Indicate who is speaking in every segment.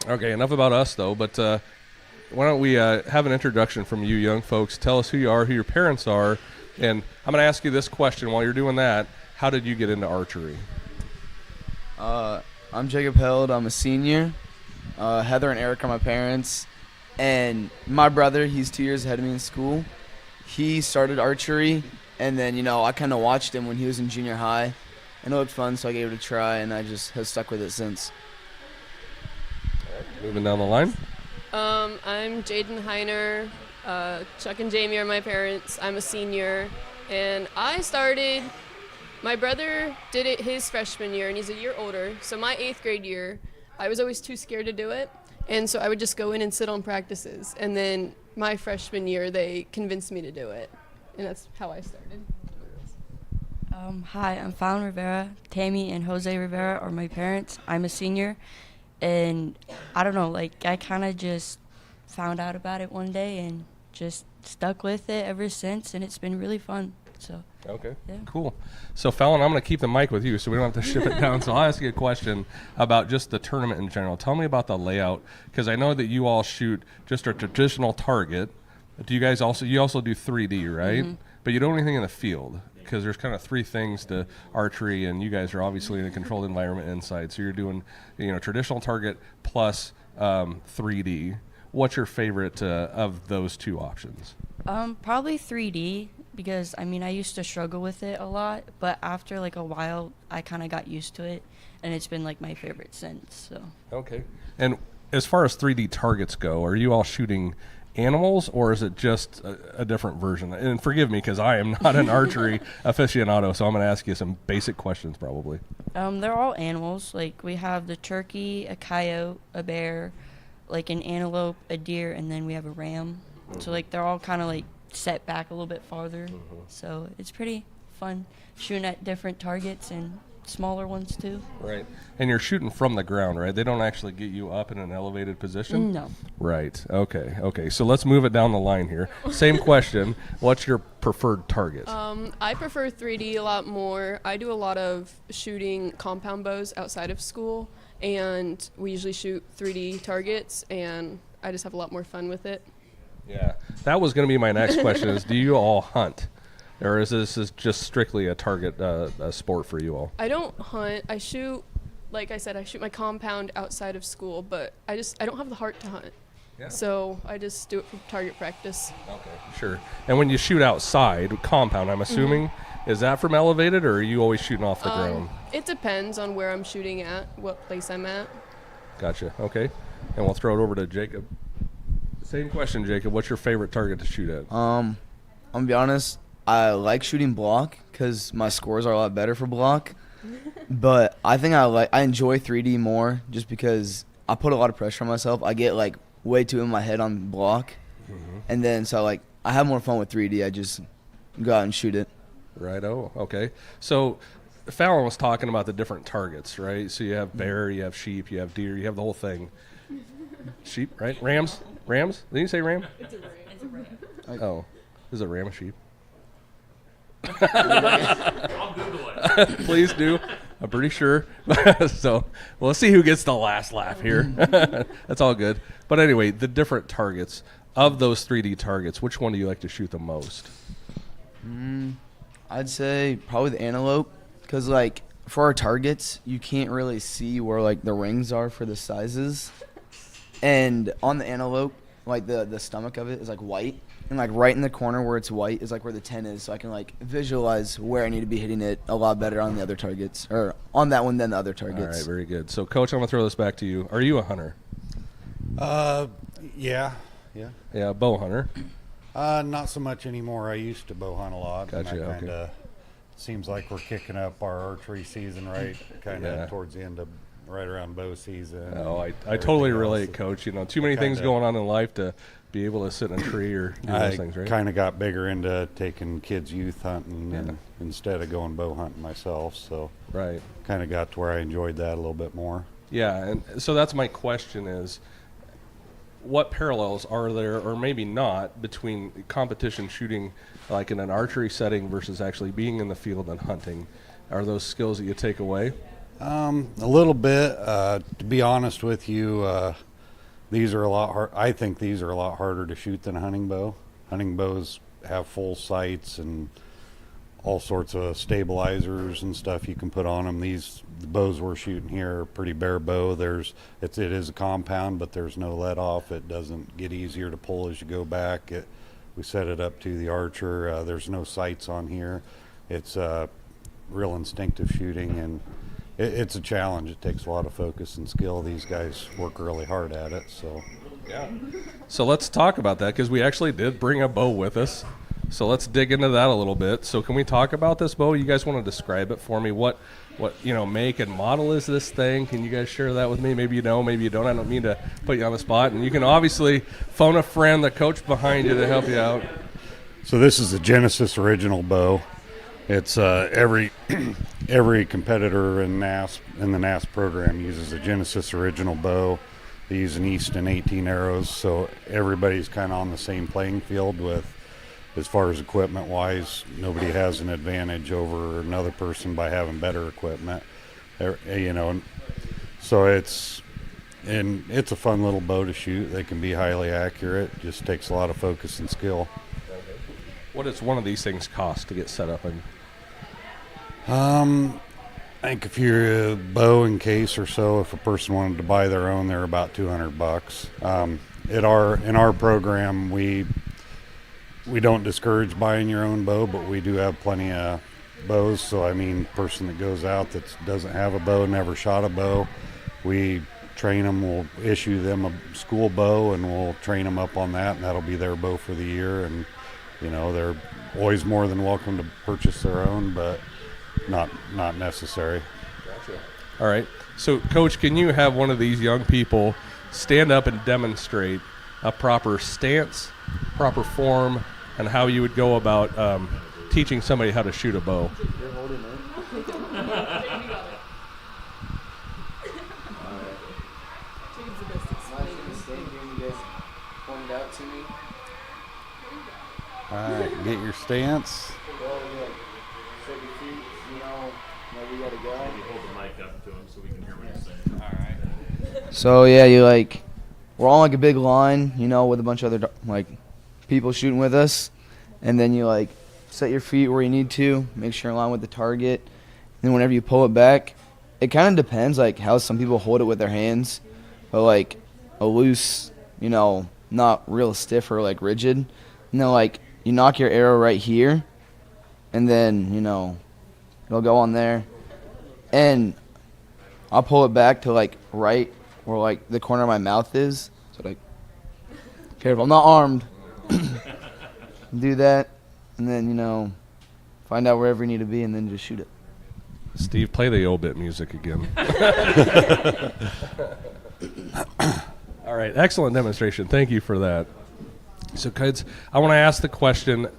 Speaker 1: Okay, enough about us though. But why don't we have an introduction from you young folks? Tell us who you are, who your parents are, and I'm going to ask you this question while you're doing that. How did you get into archery?
Speaker 2: I'm Jacob Held. I'm a senior. Heather and Eric are my parents. And my brother, he's 2 years ahead of me in school. He started archery, and then, I kind of watched him when he was in junior high. And it looked fun, so I gave it a try, and I just have stuck with it since.
Speaker 1: Moving down the line.
Speaker 3: I'm Jaden Heiner. Chuck and Jamie are my parents. I'm a senior. And my brother did it his freshman year, and he's a year older. So my 8th grade year, I was always too scared to do it. And so I would just go in and sit on practices. And then my freshman year, they convinced me to do it. And that's how I started.
Speaker 4: Hi, I'm Fallon Rivera. Tammy and Jose Rivera are my parents. I'm a senior. And I don't know, I kind of just found out about it one day and just stuck with it ever since. And it's been really fun. So.
Speaker 1: Okay,
Speaker 4: yeah.
Speaker 1: Cool. So, Fallon, I'm going to keep the mic with you so we don't have to ship it down. So I'll ask you a question about just the tournament in general. Tell me about the layout, because I know that you all shoot just a traditional target. Do you guys also do 3D, right? Mm-hmm. But you don't do anything in the field, because there's kind of three things to archery, and you guys are obviously in a controlled environment inside. So you're doing, traditional target plus 3D. What's your favorite of those two options?
Speaker 4: Probably 3D, because I used to struggle with it a lot, but after a while I kind of got used to it, and it's been my favorite since. So. Okay.
Speaker 1: And as far as 3D targets go, are you all shooting animals, or is it just a different version? And forgive me, because I am not an archery aficionado, so I'm going to ask you some basic questions probably.
Speaker 4: They're all animals. We have the turkey, a coyote, a bear, an antelope, a deer, and then we have a ram. Mm-hmm. So they're all kind of set back a little bit farther. Mm-hmm. So it's pretty fun shooting at different targets and smaller ones too.
Speaker 1: Right. And you're shooting from the ground, right? They don't actually get you up in an elevated position?
Speaker 4: No.
Speaker 1: Right. Okay. So let's move it down the line here. Same question. What's your preferred target?
Speaker 3: I prefer 3D a lot more. I do a lot of shooting compound bows outside of school, and we usually shoot 3D targets, and I just have a lot more fun with it.
Speaker 1: Yeah. That was going to be my next question is, do you all hunt? Or is this just strictly a target a sport for you all?
Speaker 3: I don't hunt. I shoot, like I said, I shoot my compound outside of school, but I don't have the heart to hunt. Yeah. So I just do it for target practice.
Speaker 1: Okay, sure. And when you shoot outside, compound, I'm assuming, is that from elevated, or are you always shooting off the ground?
Speaker 3: It depends on where I'm shooting at, what place I'm at.
Speaker 1: Gotcha. Okay. And we'll throw it over to Jacob. Same question, Jacob. What's your favorite target to shoot at?
Speaker 2: I'm going to be honest. I like shooting block because my scores are a lot better for block. But I think I enjoy 3D more just because I put a lot of pressure on myself. I get way too in my head on block. Mm-hmm. And then so I have more fun with 3D. I just go out and shoot it.
Speaker 1: Right. Oh, okay. So Fallon was talking about the different targets, right? So you have bear, you have sheep, you have deer, you have the whole thing. Sheep, right? Rams? Did you say ram?
Speaker 3: It's a ram.
Speaker 1: Oh, is a ram a sheep?
Speaker 5: I'll Google it.
Speaker 1: Please do. I'm pretty sure. So we'll see who gets the last laugh here. That's all good. But anyway, the different targets of those 3D targets, which one do you like to shoot the most?
Speaker 2: I'd say probably the antelope because for our targets, you can't really see where the rings are for the sizes. And on the antelope, the stomach of it is white. And right in the corner where it's white is where the 10 is, so I can visualize where I need to be hitting it a lot better on the other targets, or on that one than the other targets.
Speaker 1: All right, very good. So, Coach, I'm gonna throw this back to you. Are you a hunter?
Speaker 6: Yeah.
Speaker 1: Yeah, bow hunter.
Speaker 6: Not so much anymore. I used to bow hunt a lot.
Speaker 1: Gotcha.
Speaker 6: And okay. Seems like we're kicking up our archery season towards the end of right around bow season.
Speaker 1: Oh, I totally relate, Coach. Too many things going on in life to be able to sit in a tree or do those things, right?
Speaker 6: I kind of got bigger into taking kids youth hunting and instead of going bow hunting myself. So
Speaker 1: right,
Speaker 6: kind of got to where I enjoyed that a little bit more.
Speaker 1: Yeah, and so that's my question is, what parallels are there, or maybe not, between competition shooting in an archery setting versus actually being in the field and hunting? Are those skills that you take away?
Speaker 6: A little bit. To be honest with you, these are a lot hard. I think these are a lot harder to shoot than a hunting bow. Hunting bows have full sights and all sorts of stabilizers and stuff you can put on them. The bows we're shooting here are pretty bare bow. It is a compound, but there's no let off. It doesn't get easier to pull as you go back. We set it up to the archer. There's no sights on here. It's real instinctive shooting, and it's a challenge. It takes a lot of focus and skill. These guys work really hard at it. So
Speaker 1: Yeah. So let's talk about that, because we actually did bring a bow with us. So let's dig into that a little bit. So can we talk about this bow? You guys want to describe it for me? What make and model is this thing? Can you guys share that with me? Maybe you know, maybe you don't. I don't mean to put you on the spot. And you can obviously phone a friend, the coach behind you, to help you out.
Speaker 6: So this is the Genesis original bow. It's every competitor in the NAS program uses a Genesis original bow. They use an Easton 18 arrows, so everybody's kind of on the same playing field with, as far as equipment wise. Nobody has an advantage over another person by having better equipment. So it's a fun little bow to shoot. They can be highly accurate. Just takes a lot of focus and skill.
Speaker 1: What does one of these things cost to get set up? And
Speaker 6: I think if you're a bow and case or so, if a person wanted to buy their own, they're about $200. In our program, we don't discourage buying your own bow, but we do have plenty of bows. So I mean, person that goes out that doesn't have a bow, never shot a bow, we train them. We'll issue them a school bow, and we'll train them up on that, and that'll be their bow for the year. And they're always more than welcome to purchase their own, but not necessary.
Speaker 1: Gotcha. All right. So, Coach, can you have one of these young people stand up and demonstrate a proper stance, proper form, and how you would go about teaching somebody how to shoot a bow?
Speaker 2: You're holding it. Out to me.
Speaker 6: All right, get your stance.
Speaker 2: Well, set your feet, where you gotta go.
Speaker 5: Maybe hold the mic up to him so we can hear what he's saying. All right.
Speaker 2: So yeah, we're on a big line, with a bunch of other people shooting with us, and then you set your feet where you need to, make sure you're in line with the target. And then whenever you pull it back, it kind of depends how some people hold it with their hands, but a loose, not real stiff or rigid. And then you knock your arrow right here, and then it'll go on there, and I'll pull it back to right where the corner of my mouth is. So careful, I'm not armed. Do that, and then find out wherever you need to be, and then just shoot it.
Speaker 1: Steve, play the obit music again. All right, excellent demonstration. Thank you for that. So, kids, I want to ask the question,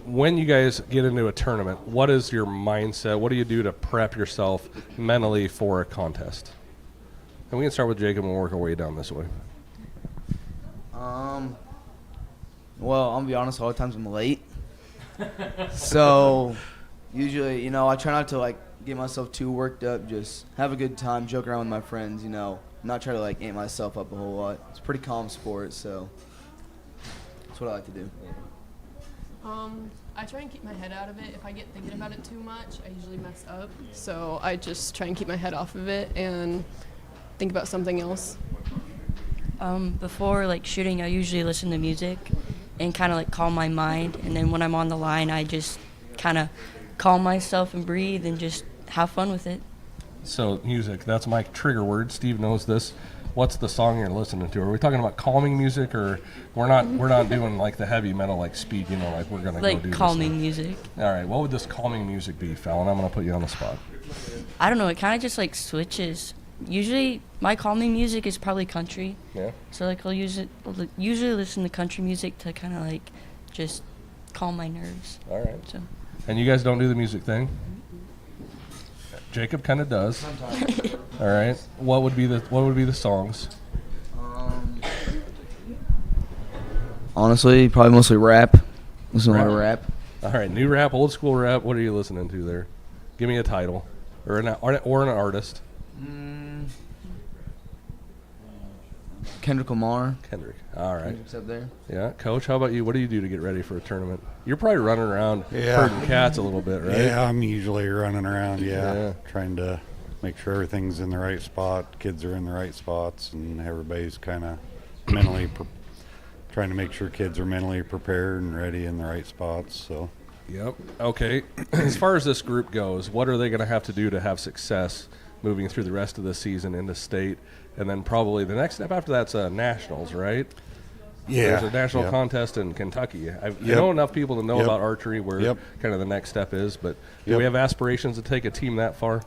Speaker 1: when you guys get into a tournament, what is your mindset? What do you do to prep yourself mentally for a contest? And we can start with Jacob and work our way down this way.
Speaker 2: Well, I'm going to be honest, a lot of times I'm late. So, usually, I try not to, get myself too worked up, just have a good time, joke around with my friends, not try to, amp myself up a whole lot. It's a pretty calm sport, so that's what I like to do.
Speaker 3: I try and keep my head out of it. If I get thinking about it too much, I usually mess up. So I just try and keep my head off of it and think about something else.
Speaker 4: Before shooting, I usually listen to music and kind of calm my mind. And then when I'm on the line, I just kind of calm myself and breathe and just have fun with it.
Speaker 1: So, music, that's my trigger word. Steve knows this. What's the song you're listening to? Are we talking about calming music, or we're not doing the heavy metal speed, we're going to go do
Speaker 4: calming
Speaker 1: this
Speaker 4: music.
Speaker 1: All right, what would this calming music be, Fallon? I'm going to put you on the spot.
Speaker 4: I don't know, it kind of just switches. Usually my calming music is probably country.
Speaker 1: Yeah.
Speaker 4: So I'll usually listen to country music to kind of just calm my nerves.
Speaker 1: All right.
Speaker 4: So.
Speaker 1: And you guys don't do the music thing? Jacob kind of does. All right. What would be the songs?
Speaker 2: Honestly, probably mostly rap. Listen to a lot of rap.
Speaker 1: All right. New rap, old school rap. What are you listening to there? Give me a title or an artist.
Speaker 2: Kendrick Lamar.
Speaker 1: Kendrick. All right.
Speaker 2: Kendrick's up there.
Speaker 1: Yeah, Coach. How about you? What do you do to get ready for a tournament? You're probably running around
Speaker 6: Yeah.
Speaker 1: herding cats a little bit, right?
Speaker 6: Yeah, I'm usually running around,
Speaker 1: Yeah.
Speaker 6: trying to make sure everything's in the right spot, kids are in the right spots, and everybody's kind of trying to make sure kids are mentally prepared and ready in the right spots. So,
Speaker 1: Yep. Okay. As far as this group goes, what are they going to have to do to have success moving through the rest of the season into state? And then probably the next step after that's nationals, right?
Speaker 6: yeah.
Speaker 1: There's a national
Speaker 6: Yep.
Speaker 1: contest in Kentucky. I
Speaker 6: Yep.
Speaker 1: know enough people to know
Speaker 6: Yep.
Speaker 1: about archery where
Speaker 6: Yep.
Speaker 1: kind of the next step is, but do
Speaker 6: Yep.
Speaker 1: we have aspirations to take a team that far?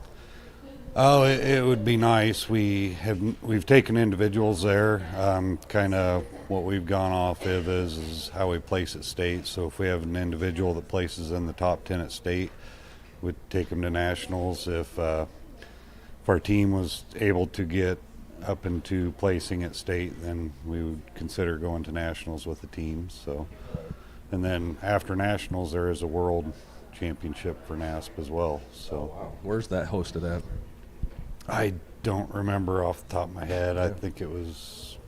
Speaker 6: Oh, it would be nice. We've taken individuals there. Kind of what we've gone off of is how we place at state. So if we have an individual that places in the top 10 at state, we'd take them to nationals. If our team was able to get up into placing at state, then we would consider going to nationals with the team. So, and then after nationals, there is a world championship for NASP as well. So.
Speaker 1: Where's that hosted at?
Speaker 6: I don't remember off the top of my head. I think it was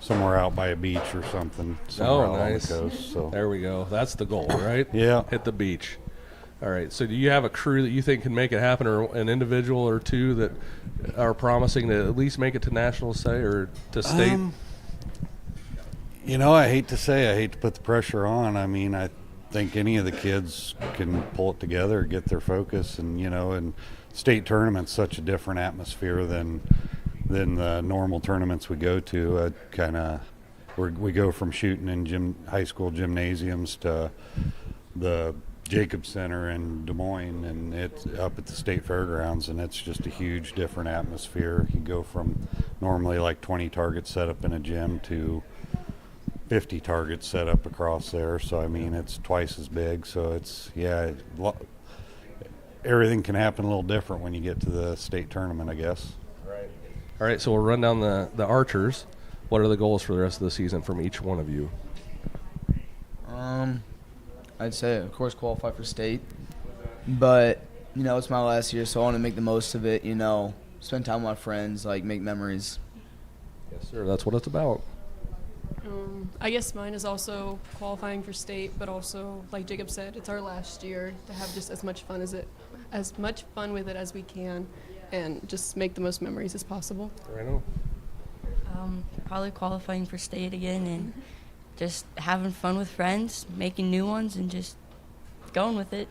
Speaker 6: somewhere out by a beach or something. Somewhere out
Speaker 1: nice.
Speaker 6: on the coast. So
Speaker 1: There we go. That's the goal, right?
Speaker 6: Yeah.
Speaker 1: Hit the beach. All right. So do you have a crew that you think can make it happen, or an individual or two that are promising to at least make it to national, say, or to state?
Speaker 6: You know, I hate to put the pressure on. I mean, I think any of the kids can pull it together, get their focus, and state tournament's such a different atmosphere than the normal tournaments we go to. We go from shooting in high school gymnasiums to the Jacobs Center in Des Moines, and it's up at the state fairgrounds, and it's just a huge different atmosphere. You go from normally like 20 targets set up in a gym to 50 targets set up across there. So I mean, it's twice as big. So it's everything can happen a little different when you get to the state tournament, I guess.
Speaker 1: All right. So we'll run down the archers. What are the goals for the rest of the season from each one of you?
Speaker 2: I'd say, of course, qualify for state. But, it's my last year, so I want to make the most of it, spend time with my friends, make memories.
Speaker 1: Yes, sir. That's what it's about.
Speaker 3: I guess mine is also qualifying for state, but also, like Jacob said, it's our last year to have just as much fun with it as we can, and just make the most memories as possible.
Speaker 1: Right on.
Speaker 4: Probably qualifying for state again and just having fun with friends, making new ones, and just going with it.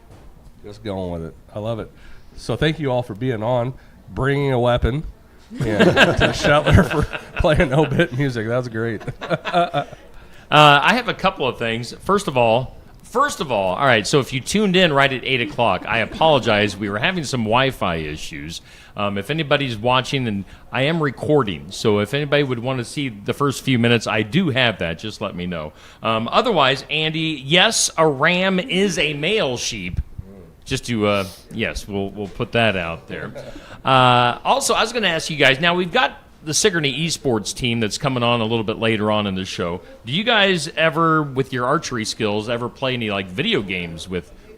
Speaker 1: Just going with it. I love it. So thank you all for being on, bringing a weapon, and to Shetler for playing no-bit music. That's great.
Speaker 5: I have a couple of things. First of all, all right, so if you tuned in right at 8 o'clock, I apologize. We were having some Wi-Fi issues. If anybody's watching, and I am recording, so if anybody would want to see the first few minutes, I do have that. Just let me know. Otherwise, Andy, yes, a ram is a male sheep. Just to, yes, we'll put that out there. Also, I was going to ask you guys, now we've got the Sigourney Esports team that's coming on a little bit later on in the show. Do you guys ever, with your archery skills, ever play any video games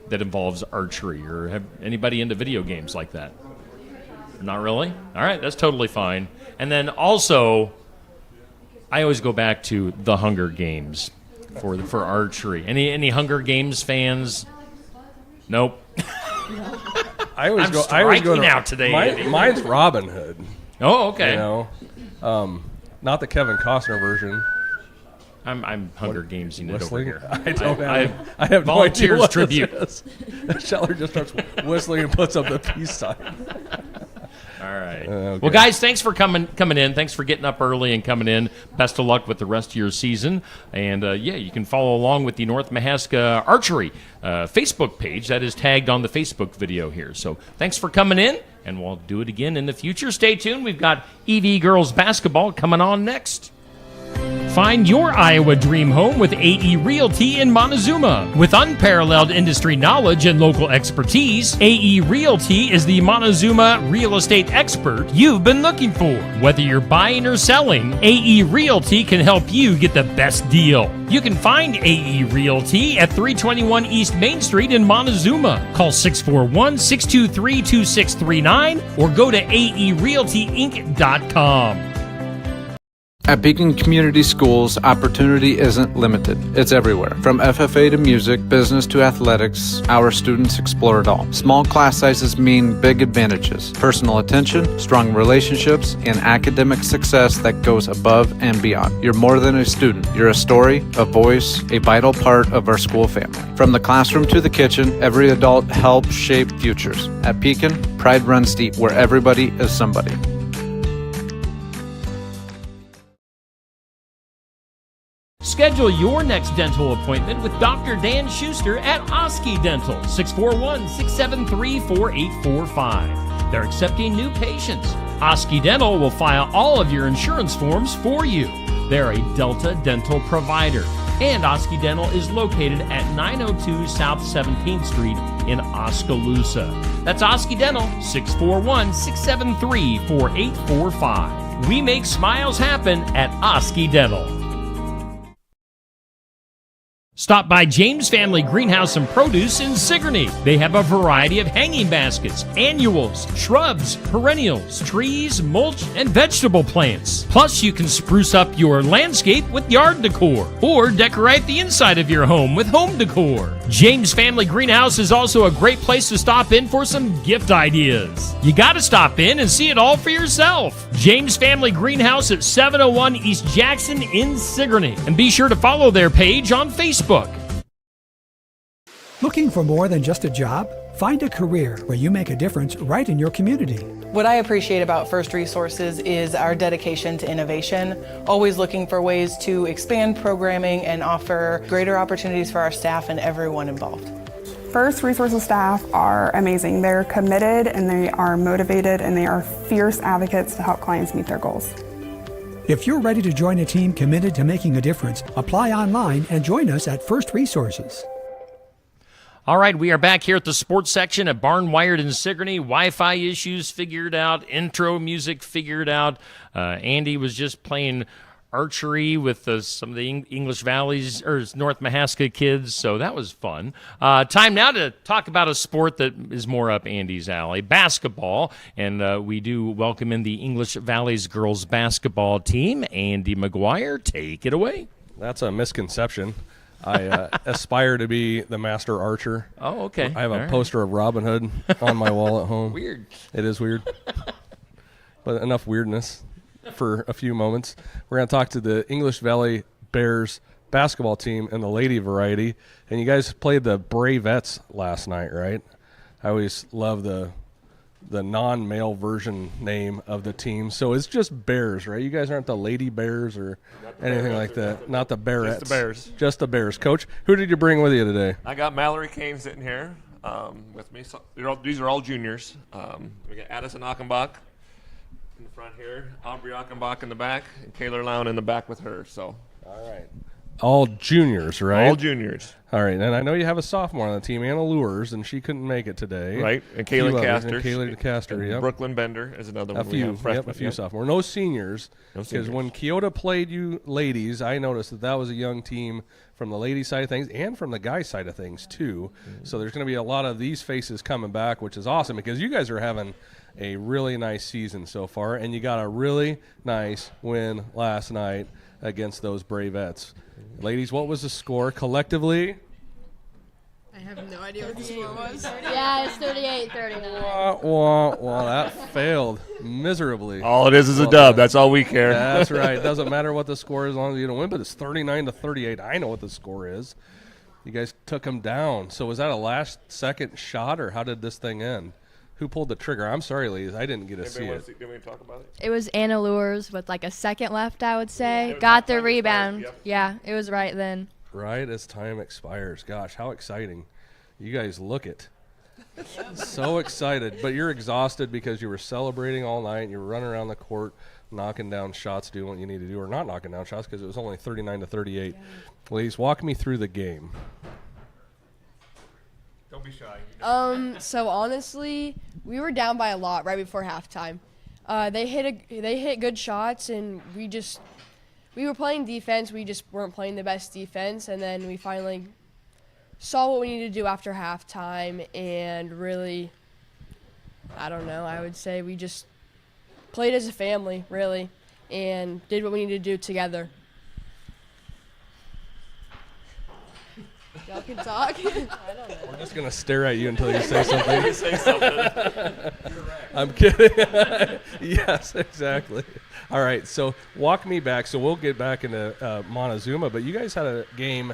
Speaker 5: that involves archery, or have anybody into video games like that? Not really? All right, that's totally fine. And then also, I always go back to the Hunger Games for archery. Any Hunger Games fans? Nope.
Speaker 1: I always
Speaker 5: I'm
Speaker 1: go
Speaker 5: striking out today, Andy.
Speaker 1: Mine's Robin Hood.
Speaker 5: Oh, okay.
Speaker 1: Not the Kevin Costner version.
Speaker 5: I'm Hunger Gamesing it over
Speaker 1: Whistling?
Speaker 5: here.
Speaker 1: I have no idea
Speaker 5: Volunteers
Speaker 1: what
Speaker 5: tribute.
Speaker 1: this is. Shetler just starts whistling and puts up the peace sign.
Speaker 5: All right.
Speaker 1: Okay.
Speaker 5: Well, guys, thanks for coming in. Thanks for getting up early and coming in. Best of luck with the rest of your season. And, you can follow along with the North Mahaska Archery Facebook page. That is tagged on the Facebook video here. So thanks for coming in, and we'll do it again in the future. Stay tuned. We've got EV Girls Basketball coming on next. Find your Iowa dream home with AE Realty in Montezuma. With unparalleled industry knowledge and local expertise, AE Realty is the Montezuma real estate expert you've been looking for. Whether you're buying or selling, AE Realty can help you get the best deal. You can find AE Realty at 321 East Main Street in Montezuma. Call 641-623-2639 or go to aerealtyinc.com.
Speaker 7: At Pekin Community Schools, opportunity isn't limited. It's everywhere. From FFA to music, business to athletics, our students explore it all. Small class sizes mean big advantages. Personal attention, strong relationships, and academic success that goes above and beyond. You're more than a student. You're a story, a voice, a vital part of our school family. From the classroom to the kitchen, every adult helps shape futures. At Pekin, pride runs deep, where everybody is somebody.
Speaker 5: Schedule your next dental appointment with Dr. Dan Schuster at Oski Dental, 641-673-4845. They're accepting new patients. Oski Dental will file all of your insurance forms for you. They're a Delta dental provider. And Oski Dental is located at 902 South 17th Street in Oskaloosa. That's Oski Dental, 641-673-4845. We make smiles happen at Oski Dental. Stop by James Family Greenhouse and Produce in Sigourney. They have a variety of hanging baskets, annuals, shrubs, perennials, trees, mulch, and vegetable plants. Plus, you can spruce up your landscape with yard decor or decorate the inside of your home with home decor. James Family Greenhouse is also a great place to stop in for some gift ideas. You got to stop in and see it all for yourself. James Family Greenhouse at 701 East Jackson in Sigourney. And be sure to follow their page on Facebook.
Speaker 8: Looking for more than just a job? Find a career where you make a difference right in your community.
Speaker 9: What I appreciate about First Resources is our dedication to innovation, always looking for ways to expand programming and offer greater opportunities for our staff and everyone involved.
Speaker 10: First Resources staff are amazing. They're committed and they are motivated and they are fierce advocates to help clients meet their goals.
Speaker 8: If you're ready to join a team committed to making a difference, apply online and join us at First Resources.
Speaker 5: All right, we are back here at the sports section at Barn Wired in Sigourney. Wi-Fi issues figured out, intro music figured out. Andy was just playing archery with some of the English Valleys or North Mahaska kids, so that was fun. Time now to talk about a sport that is more up Andy's alley, basketball, and we do welcome in the English Valleys girls basketball team. Andy McGuire, take it away.
Speaker 1: That's a misconception. I aspire to be the master archer.
Speaker 5: Oh, okay.
Speaker 1: I have a
Speaker 5: All
Speaker 1: poster of Robin Hood on my wall at home.
Speaker 5: Weird.
Speaker 1: It is weird. But enough weirdness for a few moments. We're going to talk to the English Valley Bears basketball team and the lady variety. And you guys played the Bravettes last night, right? I always love the non-male version name of the team. So it's just Bears, right? You guys aren't the Lady Bears or anything like that. Not the Bearettes.
Speaker 11: Just the Bears.
Speaker 1: Just the Bears. Coach, who did you bring with you today?
Speaker 11: I got Mallory Kane sitting here with me. So these are all juniors. We got Addison Achenbach in the front here, Aubrey Achenbach in the back, and Kayla Lown in the back with her. So,
Speaker 1: all right. All juniors, right?
Speaker 11: All juniors.
Speaker 1: All right, and I know you have a sophomore on the team, Anna Lures, and she couldn't make it today.
Speaker 11: Right, and Kayla Castor.
Speaker 1: Kayla Castor, yep.
Speaker 11: Brooklyn Bender is another one.
Speaker 1: A few sophomores. No seniors. Because when Keota played you ladies, I noticed that was a young team from the ladies' side of things and from the guys' side of things, too. Mm-hmm. So there's going to be a lot of these faces coming back, which is awesome because you guys are having a really nice season so far, and you got a really nice win last night against those Bravettes. Ladies, what was the score collectively?
Speaker 12: I have no idea what the score was.
Speaker 13: Yeah, it's 38-39.
Speaker 1: Well, that failed miserably.
Speaker 11: All it is a dub. That's all we care.
Speaker 1: That's right. Doesn't matter what the score is as long as you don't win, but it's 39-38. I know what the score is. You guys took them down. So was that a last-second shot, or how did this thing end? Who pulled the trigger? I'm sorry, ladies. I didn't get to see it.
Speaker 11: Did we talk about it?
Speaker 13: It was Anna Lures with like a second left, I would say. Got the rebound. Yeah, it was right then.
Speaker 1: Right as time expires. Gosh, how exciting. You guys look it. So excited. But you're exhausted because you were celebrating all night. You were running around the court, knocking down shots, doing what you need to do, or not knocking down shots because it was only 39-38. Ladies, walk me through the game.
Speaker 11: Don't be shy.
Speaker 12: So honestly, we were down by a lot right before halftime. They hit good shots, and we were playing defense. We just weren't playing the best defense, and then we finally saw what we needed to do after halftime, and really, I don't know, I would say we just played as a family, really. and did what we needed to do together. Y'all can talk. I don't know.
Speaker 1: We're just gonna stare at you until you say something.
Speaker 11: You say something.
Speaker 1: I'm kidding. Yes, exactly. All right, so walk me back. So we'll get back into Montezuma, but you guys had a game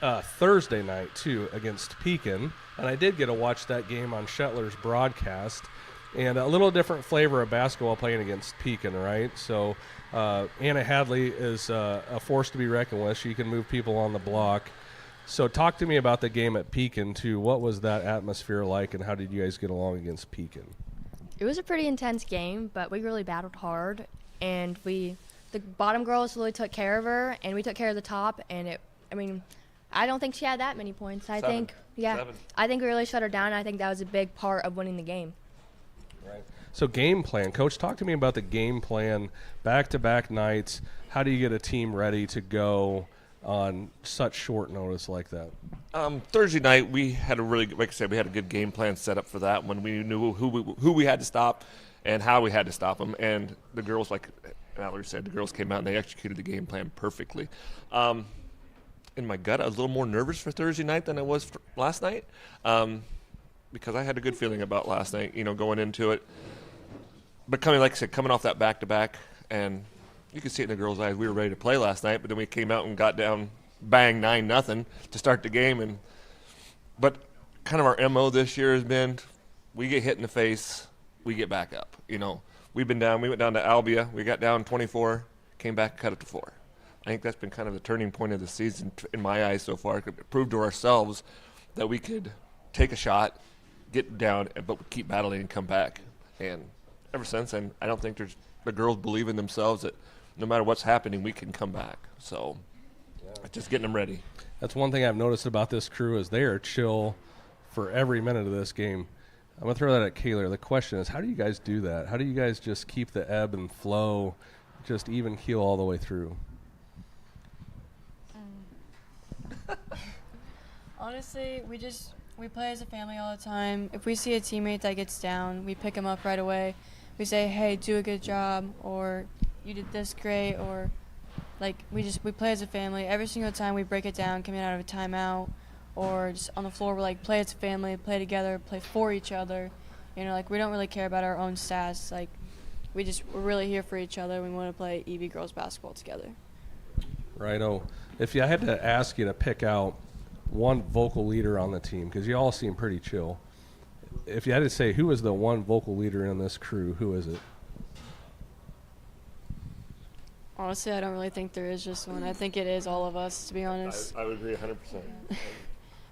Speaker 1: Thursday night too against Pekin, and I did get to watch that game on Shetler's broadcast. And a little different flavor of basketball playing against Pekin, right? So Anna Hadley is a force to be reckoned with. She can move people on the block. So talk to me about the game at Pekin, too. What was that atmosphere like, and how did you guys get along against Pekin?
Speaker 13: It was a pretty intense game, but we really battled hard, and the bottom girls really took care of her, and we took care of the top, and I don't think she had that many points. I think we really shut her down, and I think that was a big part of winning the game.
Speaker 1: Right. So game plan. Coach, talk to me about the game plan, back-to-back nights. How do you get a team ready to go on such short notice like that?
Speaker 11: Thursday night, we had like I said, we had a good game plan set up for that when we knew who we had to stop and how we had to stop them. And the girls, like Mallory said, the girls came out and they executed the game plan perfectly. In my gut, I was a little more nervous for Thursday night than I was for last night because I had a good feeling about last night, going into it. But like I said, coming off that back-to-back, and you could see it in the girls' eyes. We were ready to play last night, but then we came out and got down, bang, 9-0 to start the game. But kind of our MO this year has been, we get hit in the face, we get back up. We've been down. We went down to Albia. We got down 24, came back, cut it to 4. I think that's been kind of the turning point of the season in my eyes so far. It proved to ourselves that we could take a shot, get down, but keep battling and come back. And ever since then, I don't think the girls believe in themselves that no matter what's happening, we can come back. So it's just getting them ready.
Speaker 1: That's one thing I've noticed about this crew is they are chill for every minute of this game. I'm going to throw that at Kaylor. The question is, how do you guys do that? How do you guys just keep the ebb and flow, just even keel all the way through?
Speaker 14: Honestly, we play as a family all the time. If we see a teammate that gets down, we pick him up right away. We say, hey, do a good job, or you did this great, or we play as a family. Every single time we break it down coming out of a timeout or just on the floor, we're like, play as a family, play together, play for each other. We don't really care about our own stats. We're really here for each other. We want to play EV girls basketball together.
Speaker 1: Righto. If I had to ask you to pick out one vocal leader on the team, because you all seem pretty chill, if you had to say who is the one vocal leader in this crew, who is it?
Speaker 14: Honestly, I don't really think there is just one. I think it is all of us, to be honest.
Speaker 11: I would agree 100%.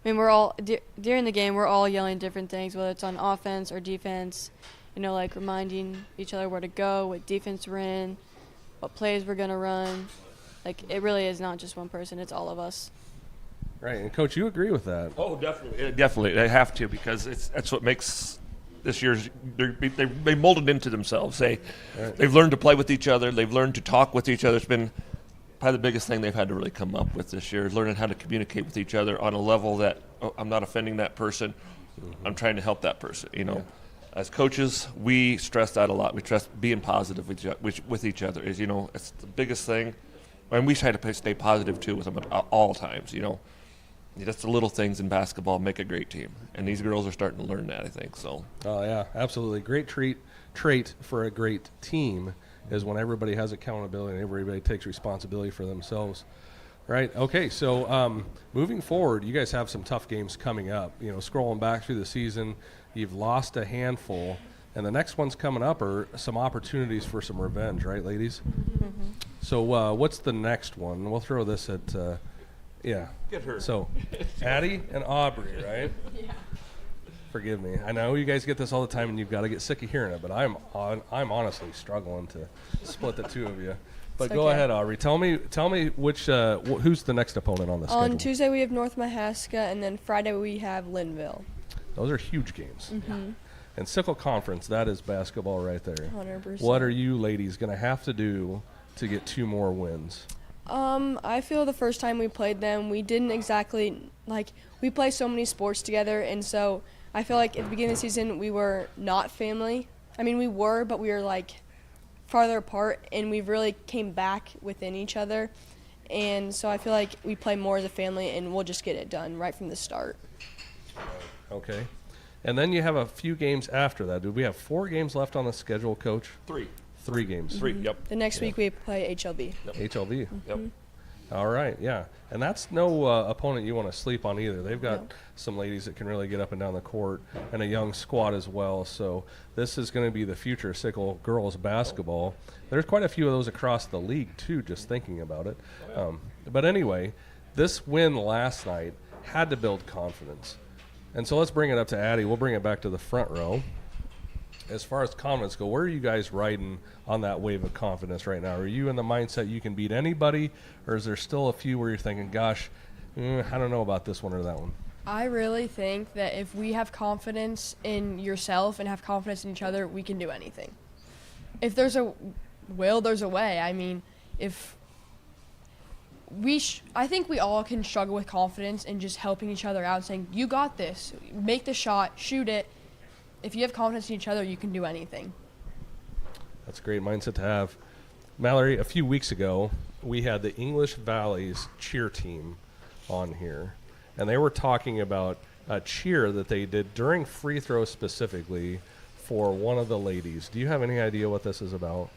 Speaker 14: We're all, during the game, we're all yelling different things, whether it's on offense or defense, reminding each other where to go, what defense we're in, what plays we're going to run. It really is not just one person, it's all of us.
Speaker 1: Right, and Coach, you agree with that?
Speaker 11: Oh, definitely. Definitely. They have to, because that's what makes this year's – they molded into themselves. They've learned to play with each other. They've learned to talk with each other. It's been probably the biggest thing they've had to really come up with this year, is learning how to communicate with each other on a level that, I'm not offending that person. Mm-hmm. I'm trying to help that person, As coaches, we stress that a lot. We stress being positive with each other. It's the biggest thing. And we try to stay positive, too, with them at all times, Just the little things in basketball make a great team, and these girls are starting to learn that, I think. So. Oh
Speaker 1: yeah, absolutely. Great trait for a great team is when everybody has accountability and everybody takes responsibility for themselves. Right. Okay. So moving forward, you guys have some tough games coming up. Scrolling back through the season, you've lost a handful, and the next ones coming up are some opportunities for some revenge. Right, ladies? Mm-hmm. So what's the next one? We'll throw this at. Yeah.
Speaker 11: Get her.
Speaker 1: So, Addie and Aubrey, right?
Speaker 14: Yeah.
Speaker 1: Forgive me. I know you guys get this all the time, and you've got to get sick of hearing it. But I'm honestly struggling to split the two of you. But go ahead, Aubrey. Tell me which who's the next opponent on the schedule?
Speaker 12: On Tuesday we have North Mahaska, and then Friday we have Linville.
Speaker 1: Those are huge games.
Speaker 12: Mm-hmm.
Speaker 1: And Sickle Conference, that is basketball right there.
Speaker 12: 100%.
Speaker 1: What are you ladies going to have to do to get 2 more wins?
Speaker 12: I feel the first time we played them, we didn't exactly, we play so many sports together, and so I feel like at the beginning of the season we were not family. I mean, we were, but we were, farther apart, and we've really came back within each other. And so I feel like we play more as a family, and we'll just get it done right from the start.
Speaker 1: Okay. And then you have a few games after that. Do we have 4 games left on the schedule, Coach?
Speaker 11: 3.
Speaker 1: 3 games.
Speaker 11: 3, yep.
Speaker 12: The next week we play HLV.
Speaker 1: HLV.
Speaker 11: Yep.
Speaker 1: All right, yeah. And that's no opponent you want to sleep on either. They've got some ladies that can really get up and down the court and a young squad as well. So this is going to be the future of Sickle girls basketball. There's quite a few of those across the league, too, just thinking about it. But anyway, this win last night had to build confidence. And so let's bring it up to Addie. We'll bring it back to the front row. As far as confidence go, where are you guys riding on that wave of confidence right now? Are you in the mindset you can beat anybody, or is there still a few where you're thinking, gosh, I don't know about this one or that one?
Speaker 12: I really think that if we have confidence in yourself and have confidence in each other, we can do anything. If there's a will, there's a way. I mean, if I think we all can struggle with confidence and just helping each other out, saying, you got this, make the shot, shoot it. If you have confidence in each other, you can do anything.
Speaker 1: That's a great mindset to have. Mallory, a few weeks ago, we had the English Valleys cheer team on here, and they were talking about a cheer that they did during free throws specifically for one of the ladies. Do you have any idea what this is about?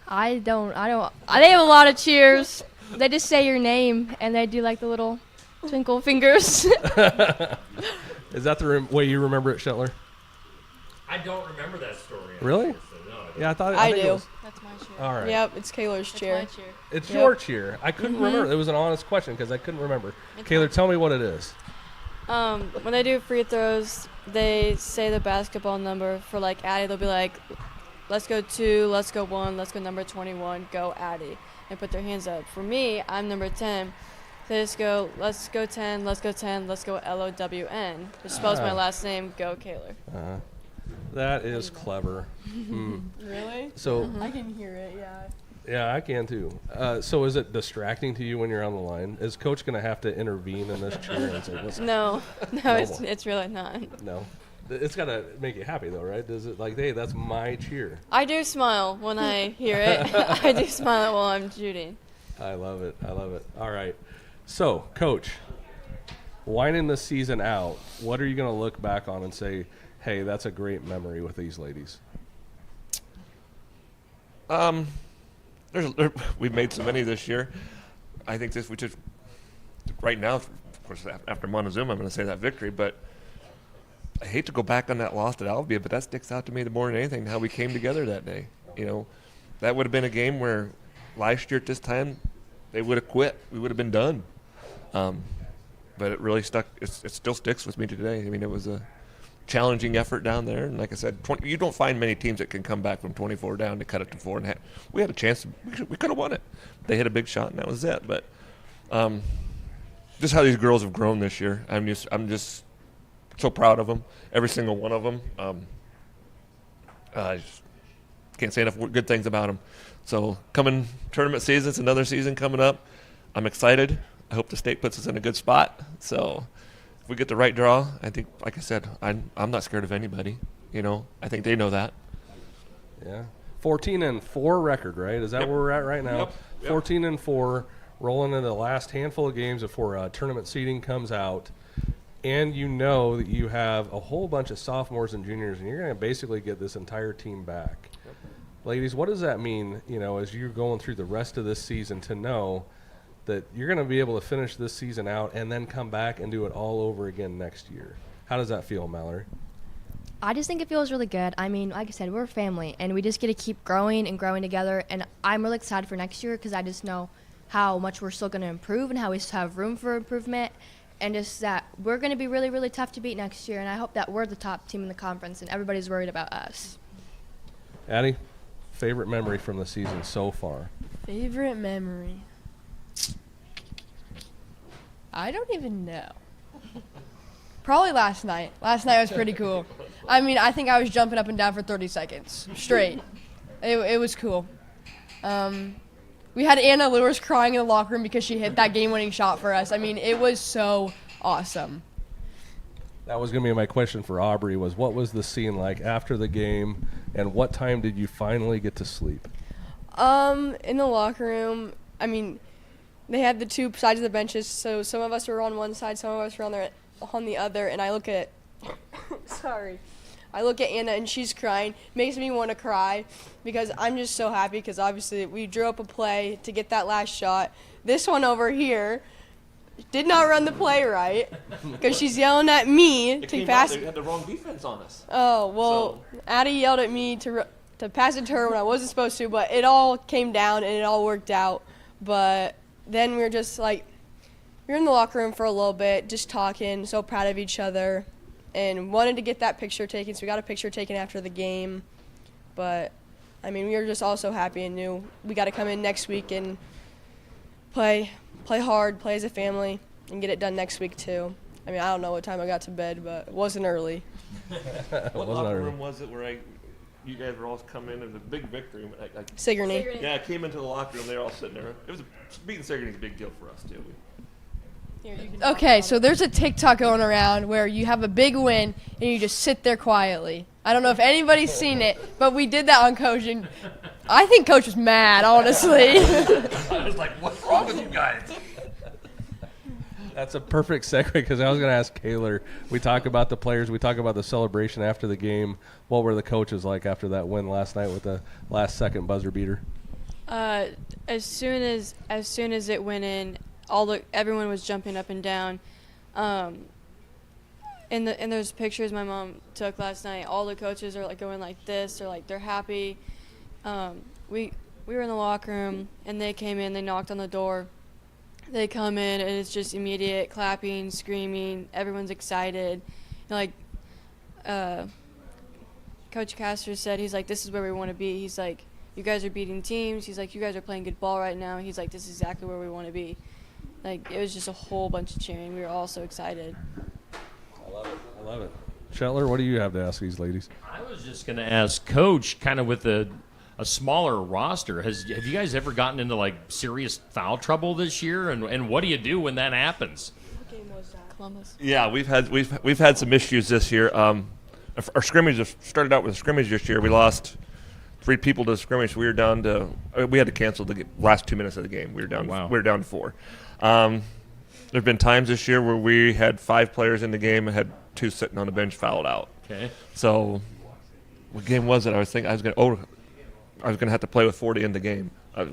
Speaker 13: I don't. They have a lot of cheers. They just say your name, and they do like the little twinkle fingers.
Speaker 1: Is that the way you remember it, Shetler?
Speaker 5: I don't remember that story.
Speaker 1: Really?
Speaker 5: No,
Speaker 1: Yeah,
Speaker 12: I
Speaker 1: think
Speaker 12: do.
Speaker 1: it was.
Speaker 14: That's my cheer.
Speaker 1: All right.
Speaker 12: Yep, it's Kaylor's cheer.
Speaker 14: My cheer.
Speaker 1: It's
Speaker 12: Yep.
Speaker 1: your cheer. I couldn't remember. It was an honest question because I couldn't remember. Kaylor, tell me what it is.
Speaker 14: When they do free throws, they say the basketball number. For like Addie, they'll be like, let's go 2, let's go 1, let's go number 21, go Addie, and put their hands up. For me, I'm number 10. They just go, let's go 10, let's go 10, let's go LOWN, which spells my last name, go Kaylor.
Speaker 1: That is clever.
Speaker 12: Really?
Speaker 1: So
Speaker 12: I can hear it, yeah.
Speaker 1: yeah, I can too. So is it distracting to you when you're on the line? Is Coach going to have to intervene in this cheer and say, listen?
Speaker 14: No, it's really not.
Speaker 1: No. It's got to make you happy though, right? Does it like, hey, that's my cheer?
Speaker 14: I do smile when I hear it. I do smile while I'm shooting.
Speaker 1: I love it. I love it. All right. So, Coach, winding this season out, what are you going to look back on and say, hey, that's a great memory with these ladies?
Speaker 11: We've made so many this year. I think we just right now, of course, after Montezuma, I'm going to say that victory, but I hate to go back on that loss at Alvia, but that sticks out to me more than anything, how we came together that day. You know, that would have been a game where last year at this time, they would have quit. We would have been done. But it really stuck. It still sticks with me today. I mean, it was a challenging effort down there. And like I said, you don't find many teams that can come back from 24 down to cut it to 4 1/2. We had a chance. We could have won it. They hit a big shot, and that was it. But just how these girls have grown this year. I'm just so proud of them, every single one of them. I just can't say enough good things about them. So coming tournament season, it's another season coming up. I'm excited. I hope the state puts us in a good spot. So if we get the right draw, I think, like I said, I'm not scared of anybody. You know, I think they know that.
Speaker 1: Yeah. 14-4 record, right? Is that where we're at right now?
Speaker 11: Yep.
Speaker 1: 14-4, rolling into the last handful of games before tournament seeding comes out. And you know that you have a whole bunch of sophomores and juniors, and you're going to basically get this entire team back. Yep. Ladies, what does that mean, you know, as you're going through the rest of this season to know that you're going to be able to finish this season out and then come back and do it all over again next year? How does that feel, Mallory?
Speaker 13: I just think it feels really good. I mean, like I said, we're a family, and we just get to keep growing and growing together. And I'm really excited for next year because I just know how much we're still going to improve and how we still have room for improvement. And just that we're going to be really, really tough to beat next year. And I hope that we're the top team in the conference and everybody's worried about us.
Speaker 1: Addie, favorite memory from the season so far?
Speaker 12: Favorite memory? I don't even know. Probably last night. Last night was pretty cool. I mean, I think I was jumping up and down for 30 seconds straight. It was cool. We had Anna Lewis crying in the locker room because she hit that game-winning shot for us. I mean, it was so awesome.
Speaker 1: That was going to be my question for Aubrey was what was the scene like after the game? And what time did you finally get to sleep?
Speaker 12: In the locker room, I mean, they had the two sides of the benches, so some of us were on one side, some of us were on the other, and I look at I look at Anna and she's crying. Makes me want to cry because I'm just so happy because obviously we drew up a play to get that last shot. This one over here did not run the play right because she's yelling at me to pass.
Speaker 11: They had the wrong defense on us.
Speaker 12: Oh, well, Addie yelled at me to pass it to her when I wasn't supposed to, but it all came down and it all worked out. But then we were just like, we were in the locker room for a little bit, just talking, so proud of each other, and wanted to get that picture taken, so we got a picture taken after the game. But, I mean, we were just all so happy and knew we got to come in next week and play hard, play as a family, and get it done next week too. I mean, I don't know what time I got to bed, but it wasn't early.
Speaker 11: What locker room was it where you guys were all coming in? It was a big victory.
Speaker 12: Sigourney.
Speaker 11: Yeah, I came into the locker room. They were all sitting there. It was beating Sigourney's a big deal for us too.
Speaker 12: Okay, so there's a TikTok going around where you have a big win and you just sit there quietly. I don't know if anybody's seen it, but we did that on Coach, and I think Coach was mad, honestly.
Speaker 11: I was like, what's wrong with you guys?
Speaker 1: That's a perfect segue because I was going to ask Kaylor. We talk about the players. We talk about the celebration after the game. What were the coaches like after that win last night with the last-second buzzer beater?
Speaker 14: As soon as it went in, everyone was jumping up and down. In those pictures my mom took last night, all the coaches are like going like this, or like they're happy. We were in the locker room and they came in. They knocked on the door. They come in and it's just immediate clapping, screaming. Everyone's excited. Like Coach Castor said, he's like, this is where we want to be. He's like, you guys are beating teams. He's like, you guys are playing good ball right now. He's like, this is exactly where we want to be. Like, it was just a whole bunch of cheering. We were all so excited.
Speaker 1: I love it. Shetler, what do you have to ask these ladies?
Speaker 5: I was just going to ask Coach, kind of with a smaller roster, have you guys ever gotten into like serious foul trouble this year? And what do you do when that happens?
Speaker 12: What game was that? Columbus.
Speaker 11: Yeah, we've had some issues this year. Our scrimmage started out with a scrimmage this year. We lost 3 people to the scrimmage. We were down to we had to cancel the last 2 minutes of the game. We were down.
Speaker 5: Wow.
Speaker 11: We were down to 4. There've been times this year where we had 5 players in the game and had 2 sitting on the bench fouled out.
Speaker 5: Okay. So,
Speaker 11: what game was it? I was thinking I was gonna have to play with 40 in the game. I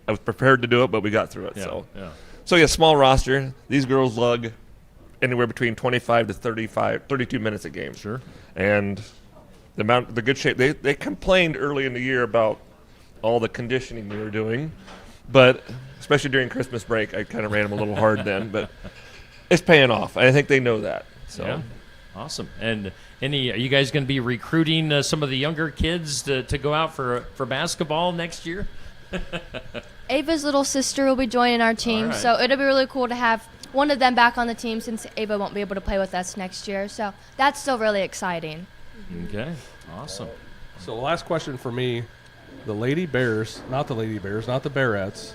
Speaker 11: was prepared to do it, but we got through it. So yeah, small roster. These girls lug anywhere between 25 to 32 minutes a game.
Speaker 5: Sure.
Speaker 11: And the good shape. They complained early in the year about all the conditioning we were doing, but especially during Christmas break, I kind of ran them a little hard then. But it's paying off. I think they know that. So.
Speaker 5: Yeah. Awesome. And are you guys going to be recruiting some of the younger kids to go out for basketball next year?
Speaker 13: Ava's little sister will be joining our team,
Speaker 5: right.
Speaker 13: so it'll be really cool to have one of them back on the team since Ava won't be able to play with us next year. So that's still really exciting.
Speaker 5: Okay. Awesome.
Speaker 1: So the last question for me, the Lady Bears, not the Bearettes.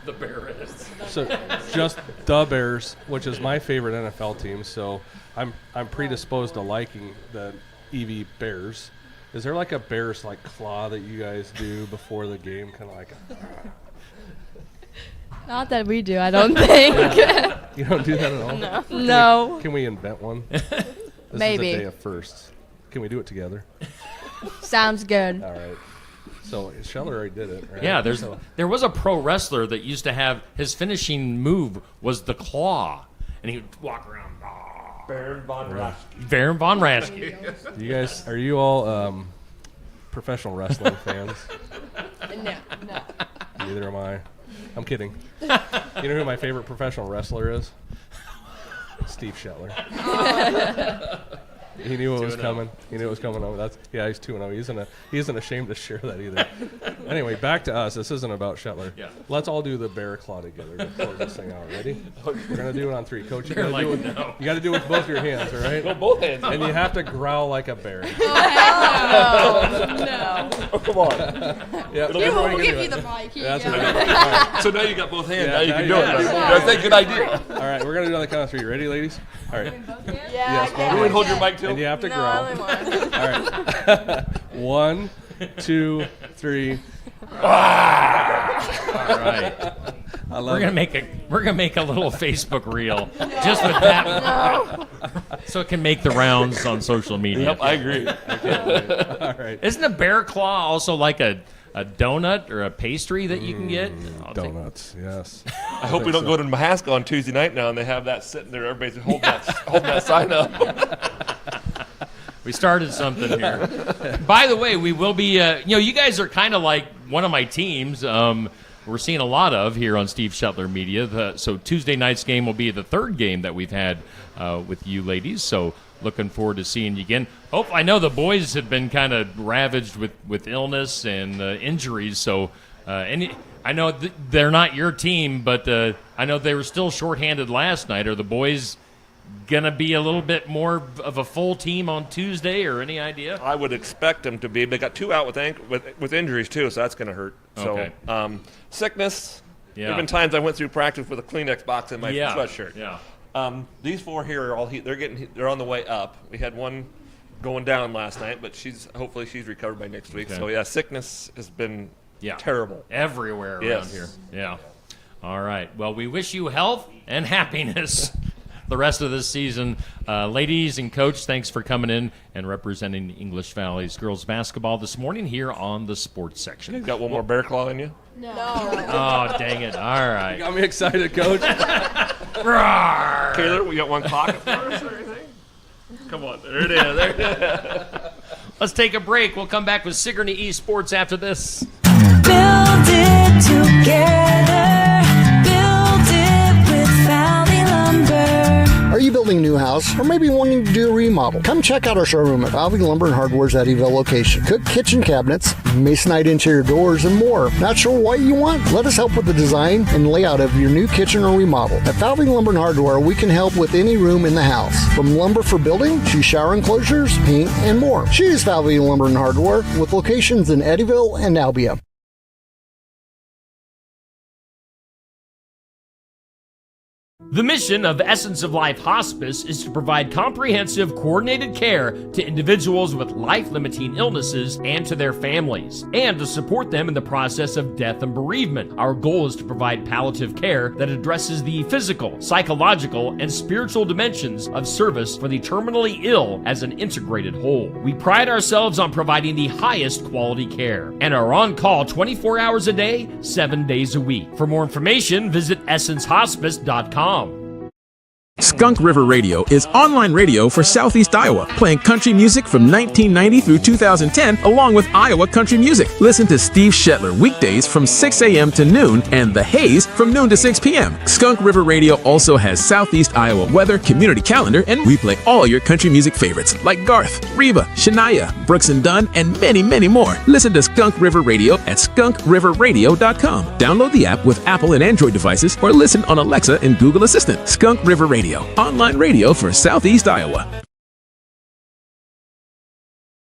Speaker 5: The Bears.
Speaker 1: So just the Bears, which is my favorite NFL team. So I'm predisposed to liking the EV Bears. Is there like a Bears like claw that you guys do before the game, kind of like?
Speaker 13: Not that we do, I don't think.
Speaker 1: You don't do that at all?
Speaker 13: No.
Speaker 1: Can we invent one? This
Speaker 13: Maybe.
Speaker 1: is a day of firsts. Can we do it together?
Speaker 13: Sounds good.
Speaker 1: All right. So Scheller already did it, right?
Speaker 5: Yeah, there was a pro wrestler that used to have his finishing move was the claw, and he would walk around.
Speaker 11: Baron von Raschke.
Speaker 5: Baron von Raschke.
Speaker 1: You guys, are you all professional wrestling fans?
Speaker 12: No.
Speaker 1: Neither am I. I'm kidding. You know who my favorite professional wrestler is? Steve Scheller. He knew it was coming. He knew it was coming over. He's 2-0. He isn't ashamed to share that either. Anyway, back to us. This isn't about Shetler.
Speaker 5: Yeah.
Speaker 1: Let's all do the bear claw together to close this thing out. Ready? We're gonna do it on 3. Coach, you gotta do it.
Speaker 5: No.
Speaker 1: You gotta do it with both your hands, all right?
Speaker 11: No, both hands.
Speaker 1: And you have to growl like a bear.
Speaker 12: No.
Speaker 11: Oh, come on.
Speaker 1: Yeah,
Speaker 12: We'll give you the mic.
Speaker 1: That's
Speaker 12: Here you
Speaker 1: right.
Speaker 12: go.
Speaker 11: All right. So now you got both hands.
Speaker 1: Yeah,
Speaker 11: now you
Speaker 1: now
Speaker 11: can
Speaker 1: you
Speaker 11: do it.
Speaker 1: got it.
Speaker 11: That's a good idea.
Speaker 1: All right, we're gonna do it on the count of 3. Ready, ladies? All right.
Speaker 12: Yeah.
Speaker 1: Yes,
Speaker 11: You would hold your mic two?
Speaker 1: And you have to
Speaker 14: No,
Speaker 1: grow.
Speaker 14: I only one.
Speaker 1: All right. 1, 2, 3.
Speaker 5: All right.
Speaker 1: I love
Speaker 5: We're gonna make a little Facebook reel just with that, so it can make the rounds on social media.
Speaker 11: Yep, I agree.
Speaker 1: All right.
Speaker 5: Isn't a bear claw also like a donut or a pastry that you can get?
Speaker 1: Donuts, yes.
Speaker 11: I hope we don't go to Mahaska on Tuesday night now and they have that sitting there. Everybody's holding that sign up.
Speaker 5: We started something here. By the way, we will be, you guys are kind of like one of my teams. We're seeing a lot of here on Steve Shetler Media. So Tuesday night's game will be the third game that we've had with you ladies. So looking forward to seeing you again. I know the boys have been kind of ravaged with illness and injuries. So I know they're not your team, but I know they were still shorthanded last night. Are the boys going to be a little bit more of a full team on Tuesday, or any idea?
Speaker 11: I would expect them to be. They got 2 out with injuries too, so that's going to hurt.
Speaker 5: Okay.
Speaker 11: So sickness.
Speaker 5: Yeah.
Speaker 11: There have been times I went through practice with a Kleenex box in my sweatshirt.
Speaker 5: Yeah.
Speaker 11: These 4 here are all they're on the way up. We had one going down last night, but hopefully she's recovered by next week.
Speaker 5: Okay.
Speaker 11: So yeah, sickness has been terrible
Speaker 5: everywhere around here. Yeah. All right. Well, we wish you health and happiness the rest of this season. Ladies and Coach, thanks for coming in and representing English Valley's girls basketball this morning here on the sports section.
Speaker 11: You got one more bear claw in you?
Speaker 12: No.
Speaker 5: Oh, dang it. All right.
Speaker 1: You got me excited, Coach.
Speaker 11: Taylor, we got one clock for us or anything? Come on. There it is. There it is.
Speaker 5: Let's take a break. We'll come back with Sigourney Esports after this.
Speaker 15: Build it together. Build it with Valley Lumber.
Speaker 16: Are you building a new house or maybe wanting to do a remodel? Come check out our showroom at Valley Lumber and Hardware's Eddyville location. Cook kitchen cabinets, masonite interior doors, and more. Not sure what you want? Let us help with the design and layout of your new kitchen or remodel. At Valley Lumber and Hardware, we can help with any room in the house. From lumber for building to shower enclosures, paint, and more. Choose Valley Lumber and Hardware with locations in Eddyville and Albia.
Speaker 5: The mission of Essence of Life Hospice is to provide comprehensive, coordinated care to individuals with life-limiting illnesses and to their families, and to support them in the process of death and bereavement. Our goal is to provide palliative care that addresses the physical, psychological, and spiritual dimensions of service for the terminally ill as an integrated whole. We pride ourselves on providing the highest quality care and are on call 24 hours a day, 7 days a week. For more information, visit essencehospice.com.
Speaker 17: Skunk River Radio is online radio for Southeast Iowa, playing country music from 1990 through 2010, along with Iowa country music. Listen to Steve Shetler weekdays from 6 a.m. to noon, and The Haze from noon to 6 p.m. Skunk River Radio also has Southeast Iowa weather, community calendar, and we play all your country music favorites like Garth, Reba, Shania, Brooks and Dunn, and many, many more. Listen to Skunk River Radio at skunkriverradio.com. Download the app with Apple and Android devices, or listen on Alexa and Google Assistant. Skunk River Radio. Online radio for Southeast Iowa.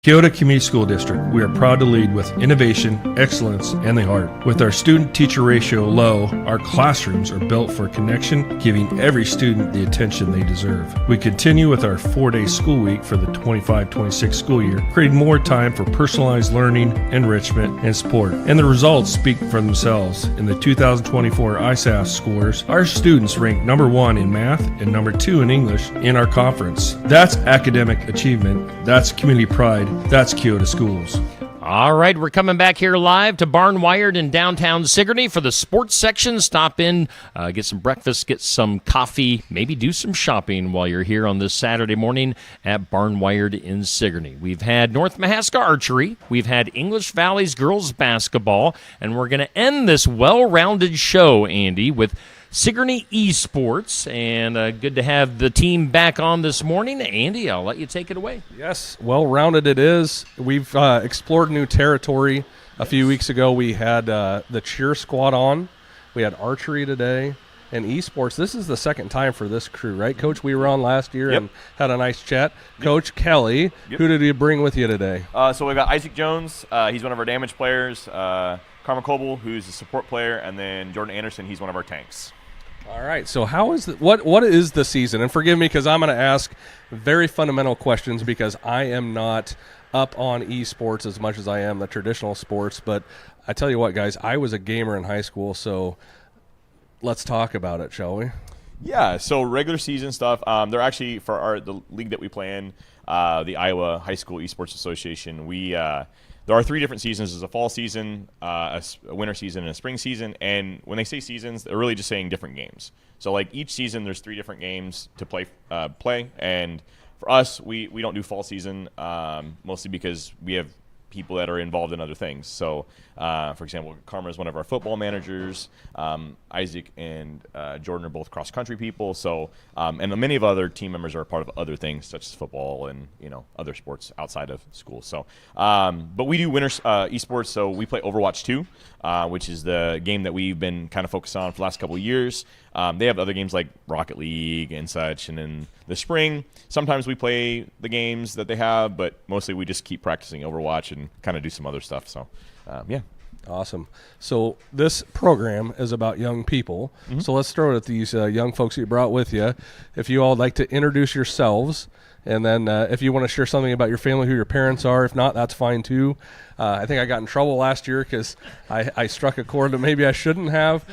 Speaker 18: Keota Community School District, we are proud to lead with innovation, excellence, and the heart. With our student-teacher ratio low, our classrooms are built for connection, giving every student the attention they deserve. We continue with our 4-day school week for the 25-26 school year, creating more time for personalized learning, enrichment, and support. And the results speak for themselves. In the 2024 ISAF scores, our students ranked number 1 in math and number 2 in English in our conference. That's academic achievement. That's community pride. That's Keota Schools.
Speaker 5: All right, we're coming back here live to Barnwired in downtown Sigourney for the sports section. Stop in, get some breakfast, get some coffee, maybe do some shopping while you're here on this Saturday morning at Barnwired in Sigourney. We've had North Mahaska Archery, we've had English Valley's girls basketball, and we're going to end this well-rounded show, Andy, with Sigourney Esports, and good to have the team back on this morning. Andy, I'll let you take it away.
Speaker 1: Yes, well-rounded it is. We've explored new territory. A few weeks ago, we had the cheer squad on. We had archery today. And esports, this is the second time for this crew, right, Coach? We were on last year and had a nice chat. Coach Kelly, who did you bring with you today?
Speaker 19: So we've got Isaac Jones. He's one of our damage players. Carmen Coble, who's a support player. And then Jordan Anderson, he's one of our tanks.
Speaker 1: All right. So how is what is the season? And forgive me because I'm going to ask very fundamental questions because I am not up on esports as much as I am the traditional sports. But I tell you what, guys, I was a gamer in high school, so let's talk about it, shall we?
Speaker 19: Yeah, so regular season stuff. They're actually for the league that we play in, the Iowa High School Esports Association. There are 3 different seasons. There's a fall season, a winter season, and a spring season. And when they say seasons, they're really just saying different games. So like each season, there's 3 different games to play. And for us, we don't do fall season mostly because we have people that are involved in other things. So, for example, Karma is one of our football managers. Isaac and Jordan are both cross-country people. So, and many of other team members are a part of other things such as football and other sports outside of school. So, but we do winter esports. So we play Overwatch 2, which is the game that we've been kind of focused on for the last couple of years. They have other games like Rocket League and such. And in the spring, sometimes we play the games that they have, but mostly we just keep practicing Overwatch and kind of do some other stuff. So, yeah.
Speaker 1: Awesome. So this program is about young people.
Speaker 19: Mm-hmm.
Speaker 1: So let's throw it at these young folks that you brought with you. If you all would like to introduce yourselves, and then if you want to share something about your family, who your parents are. If not, that's fine too. I think I got in trouble last year because I struck a chord that maybe I shouldn't have.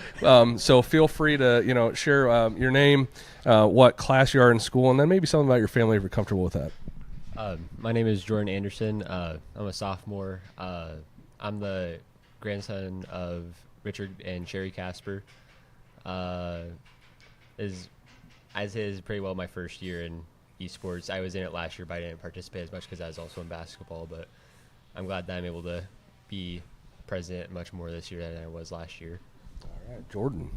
Speaker 1: So feel free to share your name, what class you are in school, and then maybe something about your family if you're comfortable with that.
Speaker 20: My name is Jordan Anderson. I'm a sophomore. I'm the grandson of Richard and Sherry Casper. Is pretty well my first year in esports. I was in it last year, but I didn't participate as much because I was also in basketball. But I'm glad that I'm able to be present much more this year than I was last year.
Speaker 1: All right, Jordan.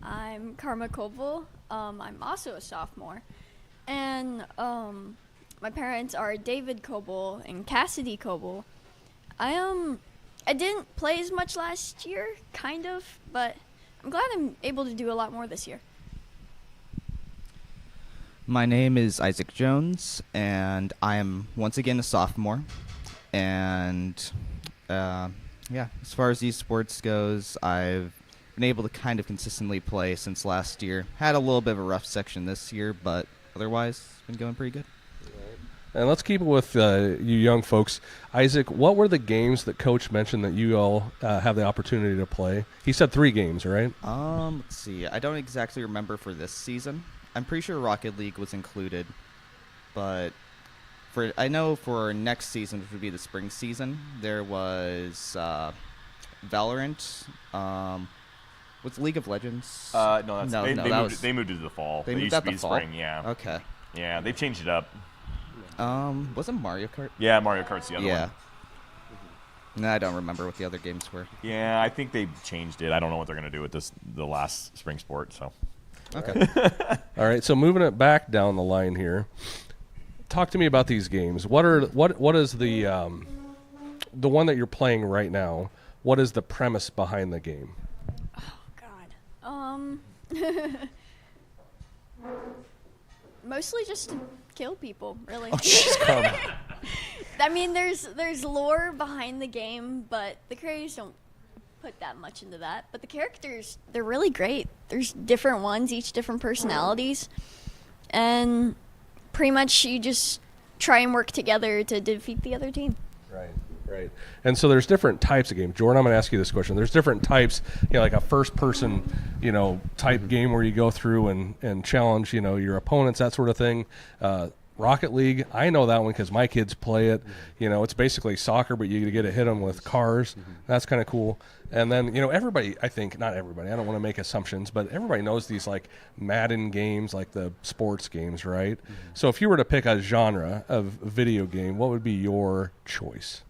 Speaker 21: I'm Karma Koval. I'm also a sophomore. And my parents are David Koval and Cassidy Koval. I didn't play as much last year, kind of, but I'm glad I'm able to do a lot more this year.
Speaker 22: My name is Isaac Jones, and I am once again a sophomore. And as far as esports goes, I've been able to kind of consistently play since last year. Had a little bit of a rough section this year, but otherwise, it's been going pretty good.
Speaker 1: And let's keep it with you young folks. Isaac, what were the games that Coach mentioned that you all have the opportunity to play? He said 3 games, right?
Speaker 22: Let's see. I don't exactly remember for this season. I'm pretty sure Rocket League was included, but I know for next season, which would be the spring season, there was Valorant. What's League of Legends?
Speaker 19: No, they moved it to the fall.
Speaker 22: They moved
Speaker 19: used
Speaker 22: that
Speaker 19: to be
Speaker 22: the fall?
Speaker 19: spring, yeah.
Speaker 22: Okay.
Speaker 19: Yeah, they've changed it up.
Speaker 22: Wasn't Mario Kart?
Speaker 19: Yeah, Mario Kart's the other one.
Speaker 22: No, I don't remember what the other games were.
Speaker 19: Yeah, I think they changed it. I don't know what they're going to do with the last spring sport. So,
Speaker 22: okay.
Speaker 1: All right. So moving it back down the line here, talk to me about these games. What is the one that you're playing right now? What is the premise behind the game?
Speaker 21: Mostly just to kill people, really.
Speaker 1: Oh, jeez, Karma.
Speaker 21: I mean, there's lore behind the game, but the creators don't put that much into that. But the characters, they're really great. There's different ones, each different personalities, and pretty much you just try and work together to defeat the other team.
Speaker 1: Right. And so there's different types of games. Jordan, I'm going to ask you this question. There's different types, like a first-person, type game where you go through and challenge, your opponents, that sort of thing. Rocket League, I know that one because my kids play it. It's basically soccer, but you get to hit them with cars. That's kind of cool. And then, everybody, I think, not everybody, I don't want to make assumptions, but everybody knows these, like, Madden games, like the sports games, right? So if you were to pick a genre of video game, what would be your choice?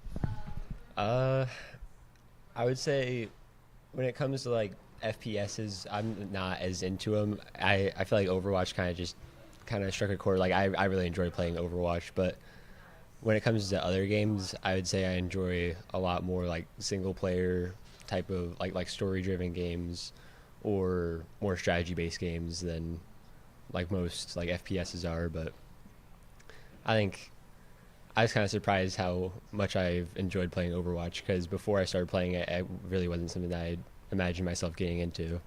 Speaker 20: I would say when it comes to like FPSs, I'm not as into them. I feel like Overwatch kind of struck a chord. Like I really enjoy playing Overwatch, but when it comes to other games, I would say I enjoy a lot more like single player type of like story driven games or more strategy based games than like most like FPSs are. But I think I was kind of surprised how much I've enjoyed playing Overwatch because before I started playing it, it really wasn't something that I imagined myself getting into.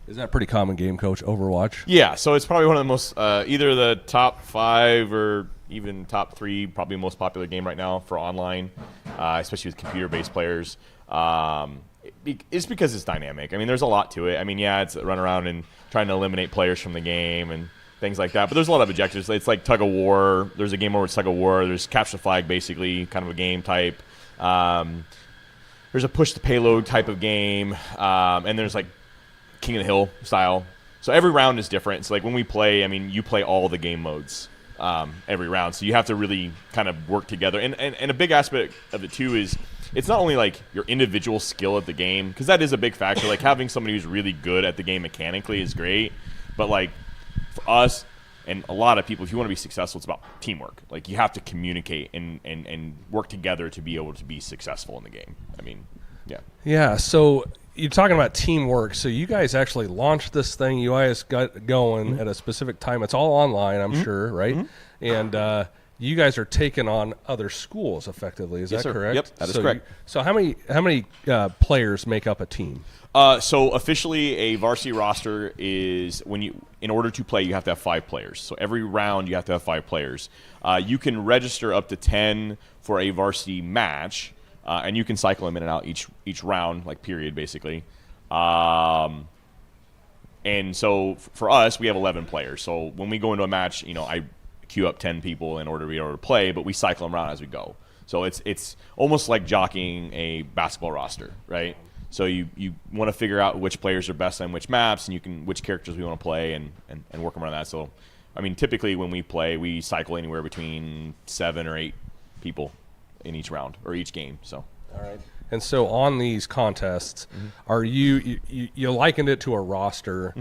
Speaker 1: Is that a pretty common game, Coach, Overwatch?
Speaker 19: Yeah, so it's probably one of the most, either the top 5 or even top 3, probably most popular game right now for online, especially with computer-based players. It's because it's dynamic. I mean, there's a lot to it. I mean, yeah, it's run around and trying to eliminate players from the game and things like that. But there's a lot of objectives. It's like tug of war. There's a game where it's tug of war. There's capture the flag, basically, kind of a game type. There's a push the payload type of game, and there's like King of the Hill style. So every round is different. So like when we play, I mean, you play all the game modes every round. So you have to really kind of work together. And a big aspect of it too is it's not only like your individual skill at the game, because that is a big factor. Like having somebody who's really good at the game mechanically is great, but like for us and a lot of people, if you want to be successful, it's about teamwork. Like you have to communicate and work together to be able to be successful in the game. I mean, yeah.
Speaker 1: Yeah, so you're talking about teamwork. So you guys actually launched this thing. You guys got going at a specific time. It's all online, I'm sure, right? And you guys are taking on other schools effectively. Is
Speaker 19: Yes,
Speaker 1: that
Speaker 19: sir.
Speaker 1: correct?
Speaker 19: Yep, that is correct.
Speaker 1: So how many players make up a team?
Speaker 19: So officially, a varsity roster is in order to play, you have to have 5 players. So every round, you have to have 5 players. You can register up to 10 for a varsity match, and you can cycle them in and out each round, like period, basically. And so for us, we have 11 players. So when we go into a match, I queue up 10 people in order to be able to play, but we cycle them around as we go. So it's almost like jockeying a basketball roster, right? So you want to figure out which players are best on which maps, and which characters we want to play and work around that. So, I mean, typically when we play, we cycle anywhere between 7 or 8 people in each round or each game. So,
Speaker 1: all right. And so on these contests, are you likened it to a roster?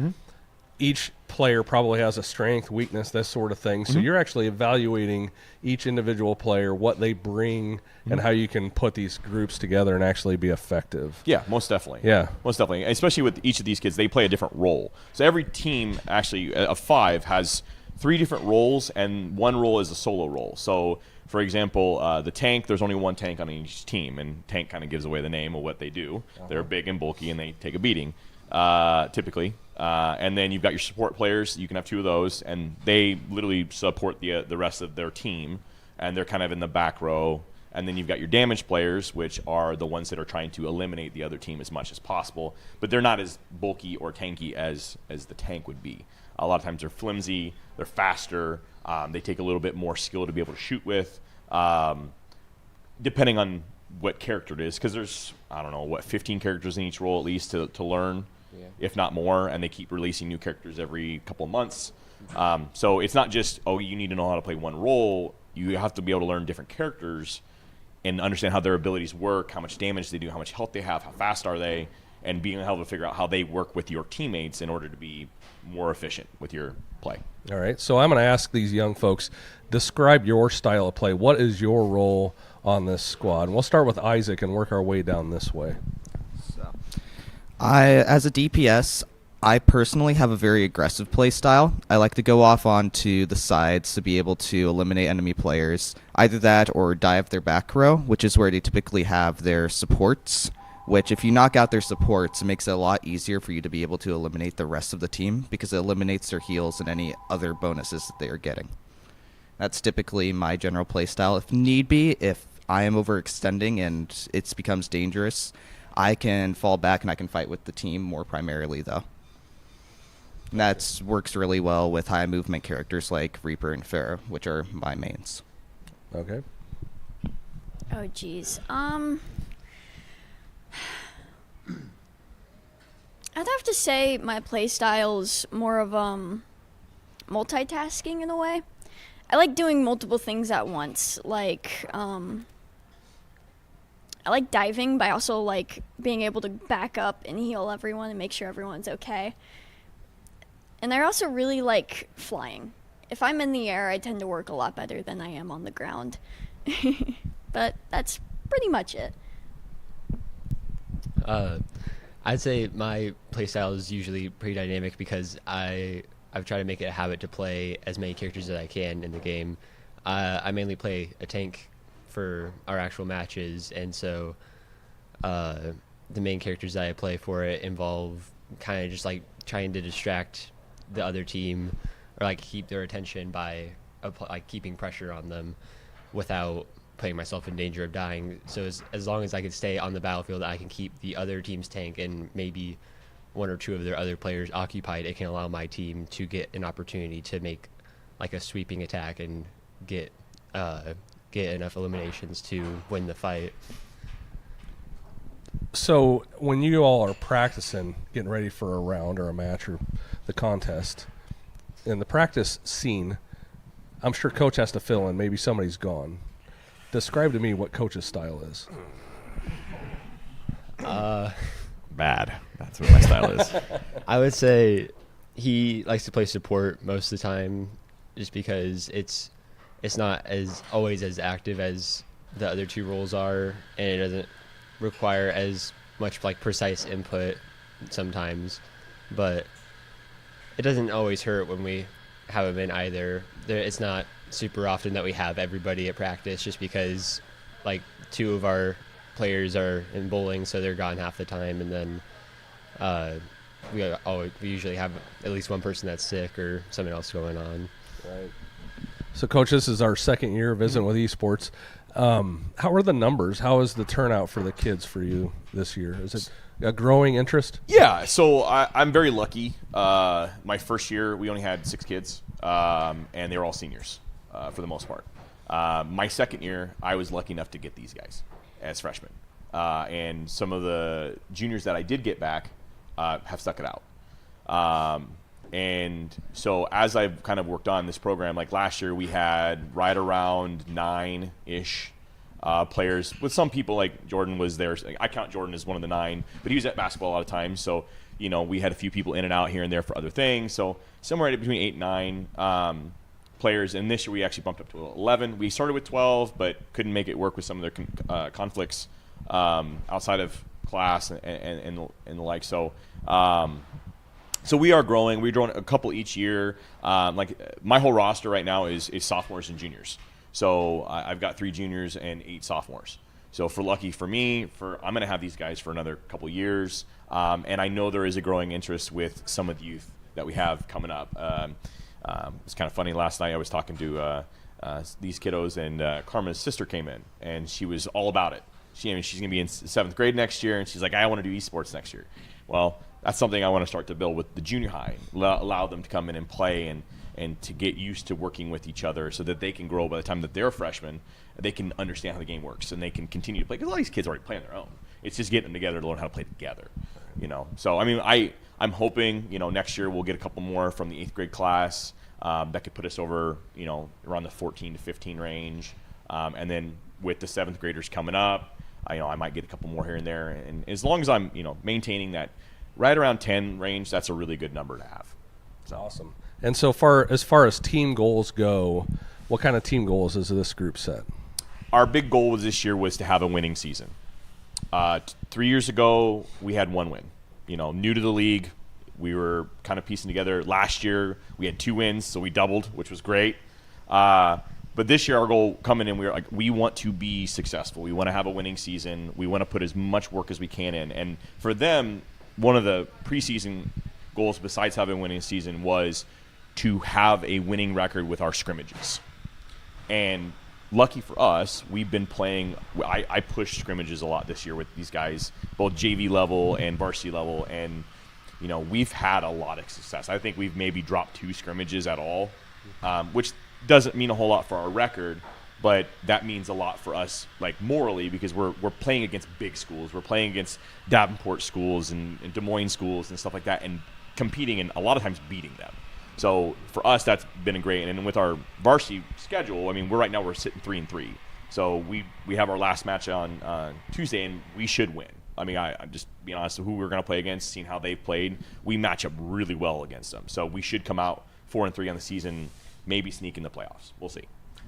Speaker 1: Each player probably has a strength, weakness, this sort of thing. So you're actually evaluating each individual player, what they bring, and how you can put these groups together and actually be effective.
Speaker 19: Yeah, most definitely.
Speaker 1: Yeah.
Speaker 19: Most definitely. Especially with each of these kids, they play a different role. So every team, actually, of 5 has 3 different roles, and 1 role is a solo role. So, for example, the tank, there's only 1 tank on each team, and tank kind of gives away the name of what they do. They're big and bulky, and they take a beating, typically. And then you've got your support players. You can have 2 of those, and they literally support the rest of their team, and they're kind of in the back row. And then you've got your damage players, which are the ones that are trying to eliminate the other team as much as possible, but they're not as bulky or tanky as the tank would be. A lot of times they're flimsy, they're faster, they take a little bit more skill to be able to shoot with, depending on what character it is, because there's, 15 characters in each role at least to learn. If not more, and they keep releasing new characters every couple of months. So it's not just, you need to know how to play one role. You have to be able to learn different characters and understand how their abilities work, how much damage they do, how much health they have, how fast are they, and being able to figure out how they work with your teammates in order to be more efficient with your play.
Speaker 1: All right, so I'm going to ask these young folks, describe your style of play. What is your role on this squad? And we'll start with Isaac and work our way down this way.
Speaker 22: As a DPS, I personally have a very aggressive play style. I like to go off onto the sides to be able to eliminate enemy players. Either that or dive their back row, which is where they typically have their supports, which if you knock out their supports, it makes it a lot easier for you to be able to eliminate the rest of the team because it eliminates their heals and any other bonuses that they are getting. That's typically my general play style. If need be, if I am overextending and it becomes dangerous, I can fall back and I can fight with the team more primarily, though. And that works really well with high movement characters like Reaper and Pharah, which are my mains.
Speaker 1: Okay.
Speaker 21: Oh, geez. I'd have to say my playstyle's more of multitasking in a way. I like doing multiple things at once. Like, I like diving, but I also like being able to back up and heal everyone and make sure everyone's okay. And I also really like flying. If I'm in the air, I tend to work a lot better than I am on the ground. But that's pretty much it.
Speaker 20: I'd say my playstyle is usually pretty dynamic because I've tried to make it a habit to play as many characters as I can in the game. I mainly play a tank for our actual matches, and so the main characters that I play for it involve kind of just like trying to distract the other team or like keep their attention by like keeping pressure on them without putting myself in danger of dying. So as long as I can stay on the battlefield, I can keep the other team's tank and maybe one or two of their other players occupied. It can allow my team to get an opportunity to make like a sweeping attack and get enough eliminations to win the fight.
Speaker 1: So when you all are practicing, getting ready for a round or a match or the contest, in the practice scene, I'm sure coach has to fill in. Maybe somebody's gone. Describe to me what coach's style is.
Speaker 19: Bad. That's what my style is.
Speaker 20: I would say he likes to play support most of the time, just because it's not as always as active as the other two roles are, and it doesn't require as much like precise input sometimes, but it doesn't always hurt when we have him in either. It's not super often that we have everybody at practice, just because like two of our players are in bowling, so they're gone half the time, and then we usually have at least one person that's sick or something else going on.
Speaker 1: Right. So, Coach, this is our second year visiting with esports. How are the numbers? How is the turnout for the kids for you this year? Is it a growing interest?
Speaker 19: Yeah, so I'm very lucky. My first year, we only had 6 kids, and they were all seniors for the most part. My second year, I was lucky enough to get these guys as freshmen. And some of the juniors that I did get back have stuck it out. And so as I've kind of worked on this program, like last year we had right around 9-ish players, with some people like Jordan was there. I count Jordan as one of the 9, but he was at basketball a lot of times. So, you know, we had a few people in and out here and there for other things. So somewhere between 8 and 9 players. And this year we actually bumped up to 11. We started with 12, but couldn't make it work with some of their conflicts outside of class and the like. So, so we are growing. We're growing a couple each year. Like my whole roster right now is sophomores and juniors. So I've got 3 juniors and 8 sophomores. So lucky for me, I'm going to have these guys for another couple years. And I know there is a growing interest with some of the youth that we have coming up. It's kind of funny. Last night I was talking to these kiddos, and Karma's sister came in, and she was all about it. She's going to be in 7th grade next year, and she's like, I want to do esports next year. Well, that's something I want to start to build with the junior high, allow them to come in and play and to get used to working with each other so that they can grow. By the time that they're freshmen, they can understand how the game works and they can continue to play. Because a lot of these kids already play on their own. It's just getting them together to learn how to play together, you know. So, I mean, I'm hoping, you know, next year we'll get a couple more from the 8th grade class that could put us over, you know, around the 14 to 15 range. And then with the 7th graders coming up, I might get a couple more here and there. And as long as I'm, you know, maintaining that right around 10 range, that's a really good number to have.
Speaker 1: It's awesome. And so as far as team goals go, what kind of team goals is this group set?
Speaker 19: Our big goal this year was to have a winning season. 3 years ago, we had 1 win. You know, new to the league, we were kind of piecing together. Last year, we had 2 wins, so we doubled, which was great. But this year, our goal coming in, we want to be successful. We want to have a winning season. We want to put as much work as we can in. And for them, one of the preseason goals, besides having a winning season, was to have a winning record with our scrimmages. And lucky for us, we've been playing. I pushed scrimmages a lot this year with these guys, both JV level and varsity level, and you know, we've had a lot of success. I think we've maybe dropped 2 scrimmages at all, which doesn't mean a whole lot for our record, but that means a lot for us, like morally, because we're playing against big schools. We're playing against Davenport schools and Des Moines schools and stuff like that, and competing and a lot of times beating them. So for us, that's been a great. And with our varsity schedule, I mean, we're sitting 3-3. So we have our last match on Tuesday, and we should win. I mean, I'm just being honest with who we're going to play against, seeing how they've played. We match up really well against them. So we should come out 4-3 on the season, maybe sneak in the playoffs. We'll see.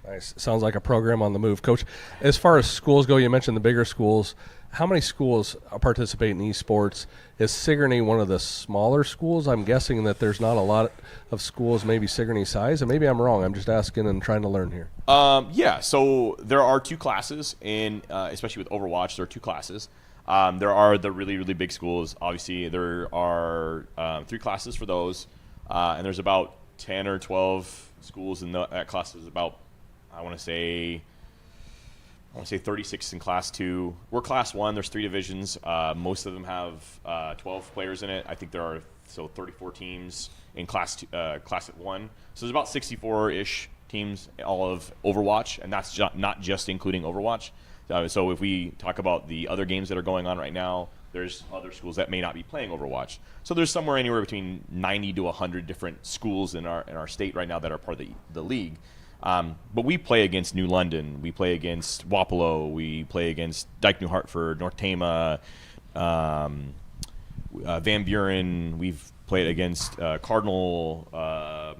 Speaker 1: Nice. Sounds like a program on the move. Coach, as far as schools go, you mentioned the bigger schools. How many schools participate in esports? Is Sigourney one of the smaller schools? I'm guessing that there's not a lot of schools maybe Sigourney size, and maybe I'm wrong. I'm just asking and trying to learn here.
Speaker 19: Yeah, so there are 2 classes, especially with Overwatch, there are 2 classes. There are the really, really big schools. Obviously, there are 3 classes for those, and there's about 10 or 12 schools in that class. There's about, I want to say 36 in Class 2. We're Class 1. There's 3 divisions. Most of them have 12 players in it. I think there are 34 teams in Class 1. So there's about 64-ish teams all of Overwatch, and that's not just including Overwatch. So if we talk about the other games that are going on right now, there's other schools that may not be playing Overwatch. So there's somewhere anywhere between 90 to 100 different schools in our state right now that are part of the league. But we play against New London, we play against Wapello, we play against Dyke New Hartford, North Tama, Van Buren. We've played against Cardinal,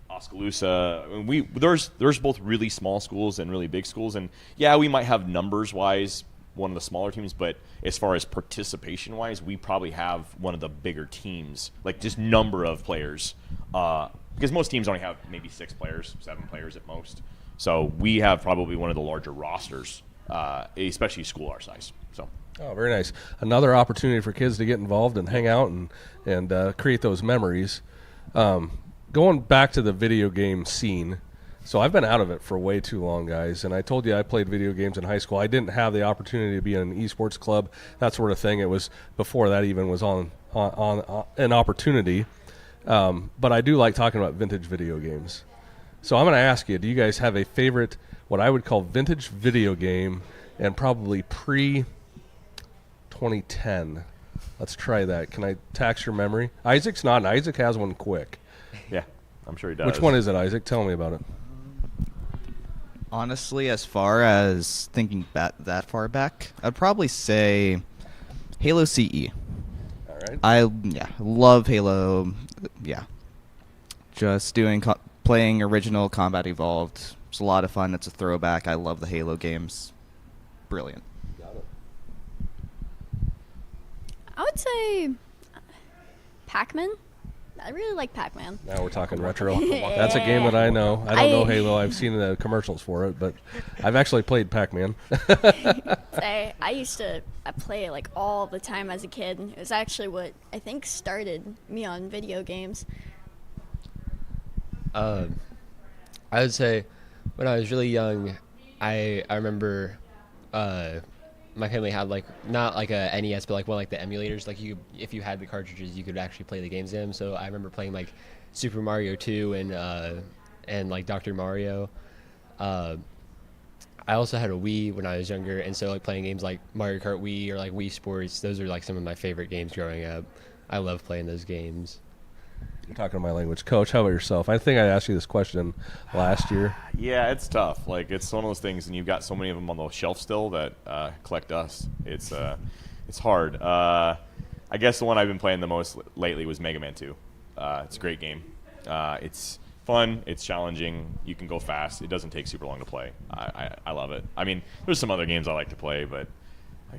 Speaker 19: Oskaloosa. I mean, there's both really small schools and really big schools, and yeah, we might have numbers-wise one of the smaller teams, but as far as participation-wise, we probably have one of the bigger teams, like just number of players. Because most teams only have maybe 6 players, 7 players at most. So we have probably one of the larger rosters, especially a school our size. So.
Speaker 1: Oh, very nice. Another opportunity for kids to get involved and hang out and create those memories. Going back to the video game scene, so I've been out of it for way too long, guys. And I told you I played video games in high school. I didn't have the opportunity to be in an esports club, that sort of thing. It was before that even was on an opportunity. But I do like talking about vintage video games. So I'm going to ask you, do you guys have a favorite, what I would call vintage video game, and probably pre-2010? Let's try that. Can I tax your memory? Isaac's not, and Isaac has one quick.
Speaker 19: Yeah, I'm sure he does.
Speaker 1: Which one is it, Isaac? Tell me about it.
Speaker 22: Honestly, as far as thinking that far back, I'd probably say Halo CE.
Speaker 1: All right.
Speaker 22: I love Halo. Yeah, just playing original Combat Evolved. It's a lot of fun. It's a throwback. I love the Halo games. Brilliant.
Speaker 1: Got it.
Speaker 21: I would say Pac-Man. I really like Pac-Man.
Speaker 1: Now we're talking retro. That's a game that I know. I don't know Halo. I've seen the commercials for it, but I've actually played Pac-Man.
Speaker 21: I used to play it like all the time as a kid. It was actually what I think started me on video games.
Speaker 20: I would say when I was really young, I remember my family had like not like a NES, but like one like the emulators. Like if you had the cartridges, you could actually play the games in them. So I remember playing like Super Mario 2 and like Dr. Mario. I also had a Wii when I was younger, and so like playing games like Mario Kart Wii or like Wii Sports. Those are like some of my favorite games growing up. I love playing those games.
Speaker 1: You're talking my language. Coach, how about yourself? I think I asked you this question last year.
Speaker 19: Yeah, it's tough. Like, it's one of those things, and you've got so many of them on the shelf still that collect dust. It's hard. I guess the one I've been playing the most lately was Mega Man 2. It's a great game. It's fun. It's challenging. You can go fast. It doesn't take super long to play. I love it. I mean, there's some other games I like to play, but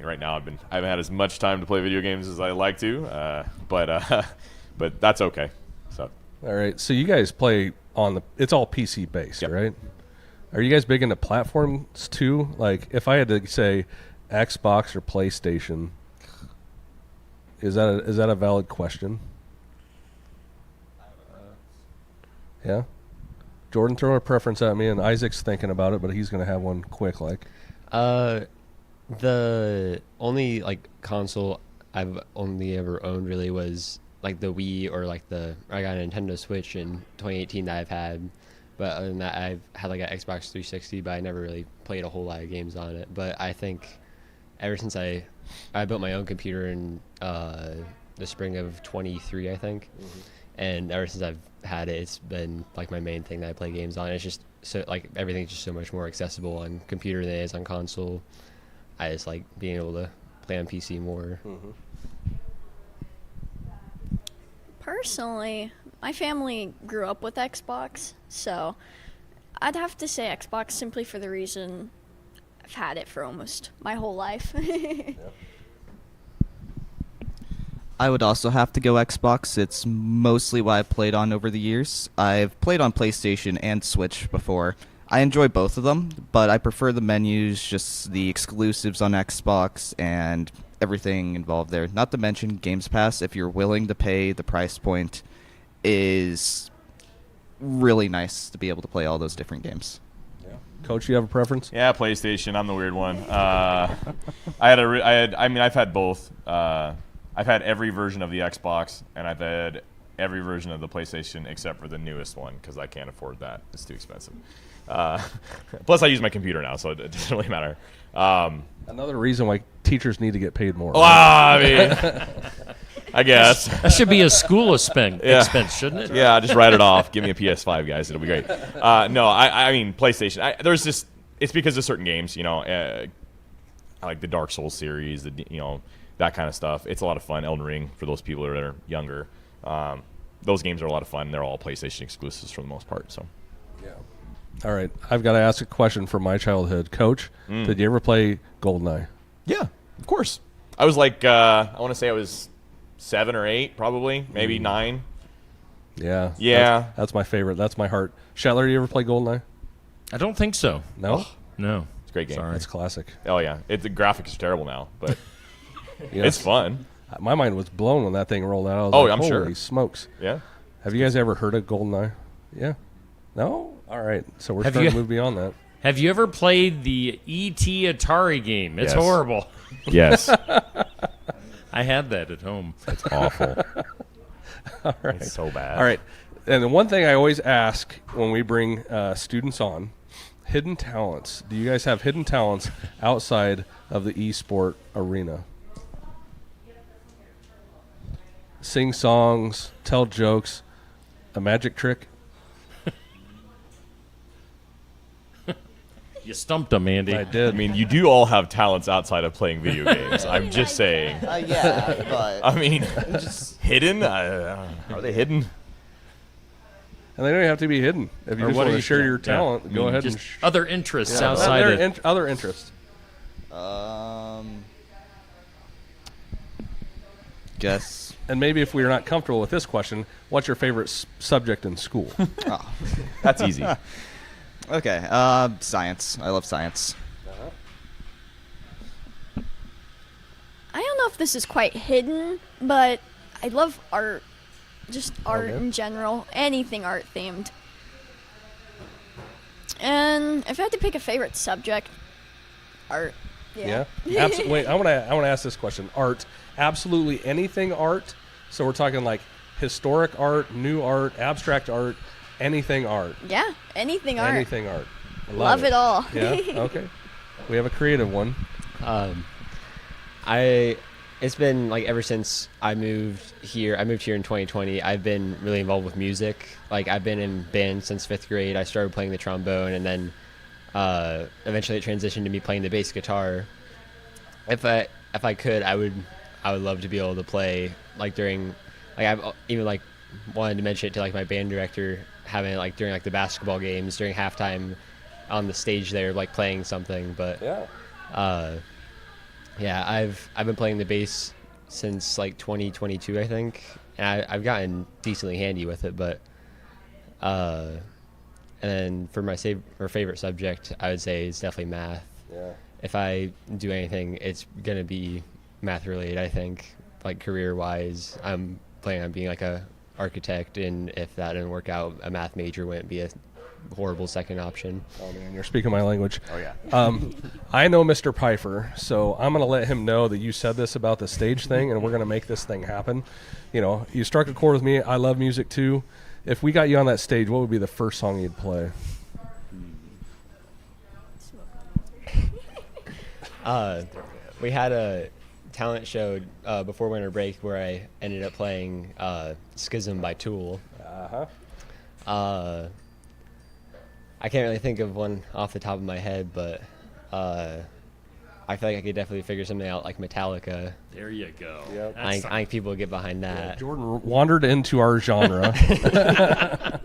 Speaker 19: right now I haven't had as much time to play video games as I like to. But that's okay. So.
Speaker 1: All right. So you guys play it's all PC based,
Speaker 19: yep.
Speaker 1: Right? Are you guys big into platforms too? Like, if I had to say Xbox or PlayStation, is that a valid question? Yeah. Jordan, throw a preference at me, and Isaac's thinking about it, but he's going to have one quick. Like,
Speaker 20: the only like console I've only ever owned really was like the Wii or like I got a Nintendo Switch in 2018 that I've had, but other than that I've had like an Xbox 360, but I never really played a whole lot of games on it. But I think ever since I built my own computer in the spring of 23, I think, and ever since I've had it, it's been like my main thing that I play games on. It's just so like everything's just so much more accessible on computer than it is on console. I just like being able to play on PC more.
Speaker 21: Personally, my family grew up with Xbox, so I'd have to say Xbox simply for the reason I've had it for almost my whole life.
Speaker 22: I would also have to go Xbox. It's mostly what I've played on over the years. I've played on PlayStation and Switch before. I enjoy both of them, but I prefer the menus, just the exclusives on Xbox, and everything involved there. Not to mention Games Pass, if you're willing to pay the price point, is really nice to be able to play all those different games.
Speaker 1: Coach, you have a preference?
Speaker 19: Yeah, PlayStation. I'm the weird one. I've had both. I've had every version of the Xbox, and I've had every version of the PlayStation except for the newest one because I can't afford that. It's too expensive. Plus, I use my computer now, so it doesn't really matter.
Speaker 1: Another reason why teachers need to get paid more.
Speaker 19: Well, I mean, I guess.
Speaker 5: That should be a school expense, shouldn't it?
Speaker 19: Yeah, just write it off. Give me a PS5, guys. It'll be great. No, I mean, PlayStation. There's just, it's because of certain games, I like the Dark Souls series, that kind of stuff. It's a lot of fun. Elden Ring, for those people that are younger. Those games are a lot of fun. They're all PlayStation exclusives for the most part, so.
Speaker 1: Yeah. All right, I've got to ask a question from my childhood. Coach, did you ever play GoldenEye?
Speaker 19: Yeah, of course. I was like, I want to say I was 7 or 8, probably, maybe 9.
Speaker 1: Yeah.
Speaker 19: Yeah.
Speaker 1: That's my favorite. That's my heart. Shetler, you ever play GoldenEye?
Speaker 5: I don't think so.
Speaker 1: No?
Speaker 19: Oh,
Speaker 5: no.
Speaker 19: It's a great game.
Speaker 1: It's classic.
Speaker 19: Oh, yeah. The graphics are terrible now, but it's fun.
Speaker 1: My mind was blown when that thing rolled out. I was
Speaker 19: Oh,
Speaker 1: like,
Speaker 19: I'm sure.
Speaker 1: holy smokes.
Speaker 19: Yeah.
Speaker 1: Have you guys ever heard of GoldenEye? Yeah? No? All right. So we're
Speaker 5: Have
Speaker 1: starting
Speaker 5: you-
Speaker 1: to move beyond that.
Speaker 5: Have you ever played the E.T. Atari game? It's
Speaker 19: Yes.
Speaker 5: horrible.
Speaker 19: Yes.
Speaker 5: I had that at home.
Speaker 19: It's awful.
Speaker 1: All right.
Speaker 19: It's so bad.
Speaker 1: All right. And the one thing I always ask when we bring students on, hidden talents. Do you guys have hidden talents outside of the e-sport arena? Sing songs, tell jokes, a magic trick?
Speaker 5: You stumped him, Andy.
Speaker 1: I did.
Speaker 19: I mean, you do all have talents outside of playing video games. I'm just saying.
Speaker 22: Yeah, but
Speaker 19: I mean, hidden? Are they hidden?
Speaker 1: And they don't have to be hidden. If you
Speaker 5: Or
Speaker 1: just
Speaker 5: what
Speaker 1: want
Speaker 5: do
Speaker 1: to
Speaker 5: you-
Speaker 1: share your
Speaker 5: yeah.
Speaker 1: talent,
Speaker 5: I
Speaker 1: go
Speaker 5: mean,
Speaker 1: ahead
Speaker 5: just
Speaker 1: and
Speaker 5: other interests
Speaker 1: Yeah,
Speaker 5: outside of
Speaker 1: other interests.
Speaker 22: Guess.
Speaker 1: And maybe if we're not comfortable with this question, what's your favorite subject in school?
Speaker 22: Oh.
Speaker 19: That's easy.
Speaker 22: Okay, science. I love science.
Speaker 21: I don't know if this is quite hidden, but I love art. Just art
Speaker 1: Okay.
Speaker 21: in general. Anything art themed. And if I had to pick a favorite subject, art. Yeah.
Speaker 1: Wait, I want to ask this question. Art, absolutely anything art. So we're talking like historic art, new art, abstract art, anything art.
Speaker 21: Yeah, anything art.
Speaker 1: Anything art. I
Speaker 21: Love it all.
Speaker 1: Yeah. Okay. We have a creative one.
Speaker 20: It's been like ever since I moved here in 2020, I've been really involved with music. Like I've been in band since 5th grade. I started playing the trombone, and then eventually it transitioned to me playing the bass guitar. If I could, I would love to be able to play like during, like I've even like wanted to mention it to like my band director, having it like during like the basketball games during halftime on the stage there, like playing something. But yeah, I've been playing the bass since like 2022, I think, and I've gotten decently handy with it. But and then for my favorite subject, I would say it's definitely math.
Speaker 1: Yeah.
Speaker 20: If I do anything, it's gonna be math related. I think, like career wise, I'm planning on being like a architect, and if that didn't work out, a math major wouldn't be a horrible second option.
Speaker 1: Oh man, you're speaking my language.
Speaker 20: Oh yeah.
Speaker 1: I know Mr. Pfeiffer, so I'm going to let him know that you said this about the stage thing, and we're going to make this thing happen. You know, you struck a chord with me. I love music too. If we got you on that stage, what would be the first song you'd play?
Speaker 20: We had a talent show before winter break where I ended up playing Schism by Tool. I can't really think of one off the top of my head, but I feel like I could definitely figure something out like Metallica.
Speaker 5: There you go.
Speaker 1: Yep.
Speaker 20: I think people would get behind that.
Speaker 1: Jordan wandered into our genre.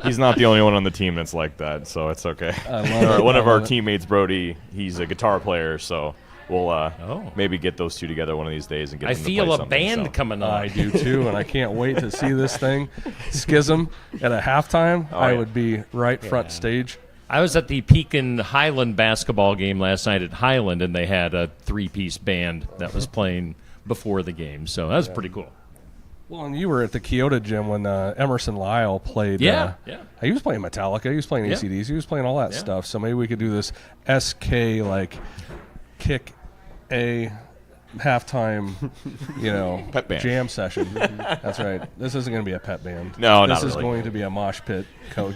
Speaker 19: He's not the only one on the team that's like that, so it's okay.
Speaker 1: I love it.
Speaker 19: One of
Speaker 1: I
Speaker 19: our
Speaker 1: love it.
Speaker 19: teammates, Brody, he's a guitar player, so we'll maybe get those two together one of these days and get
Speaker 5: I
Speaker 19: them to
Speaker 5: feel
Speaker 19: play
Speaker 5: a
Speaker 19: something,
Speaker 5: band
Speaker 19: so.
Speaker 5: coming on.
Speaker 1: I do too, and I can't wait to see this thing. Schism at a halftime,
Speaker 19: Oh,
Speaker 1: I
Speaker 19: yeah.
Speaker 1: would be right front stage.
Speaker 5: I was at the Pekin Highland basketball game last night at Highland, and they had a 3-piece band that was playing before the game. So that was pretty cool.
Speaker 1: Well, and you were at the Kyoto gym when Emerson Lyle played.
Speaker 5: Yeah.
Speaker 1: He was playing Metallica. He was playing
Speaker 5: Yeah.
Speaker 1: AC/DC. He was playing all that stuff. So maybe we could do this SK like kick a halftime,
Speaker 19: Pep band.
Speaker 1: jam session. That's right. This isn't going to be a pep band.
Speaker 19: No,
Speaker 1: this
Speaker 19: not
Speaker 1: is
Speaker 19: really.
Speaker 1: going to be a mosh pit, Coach.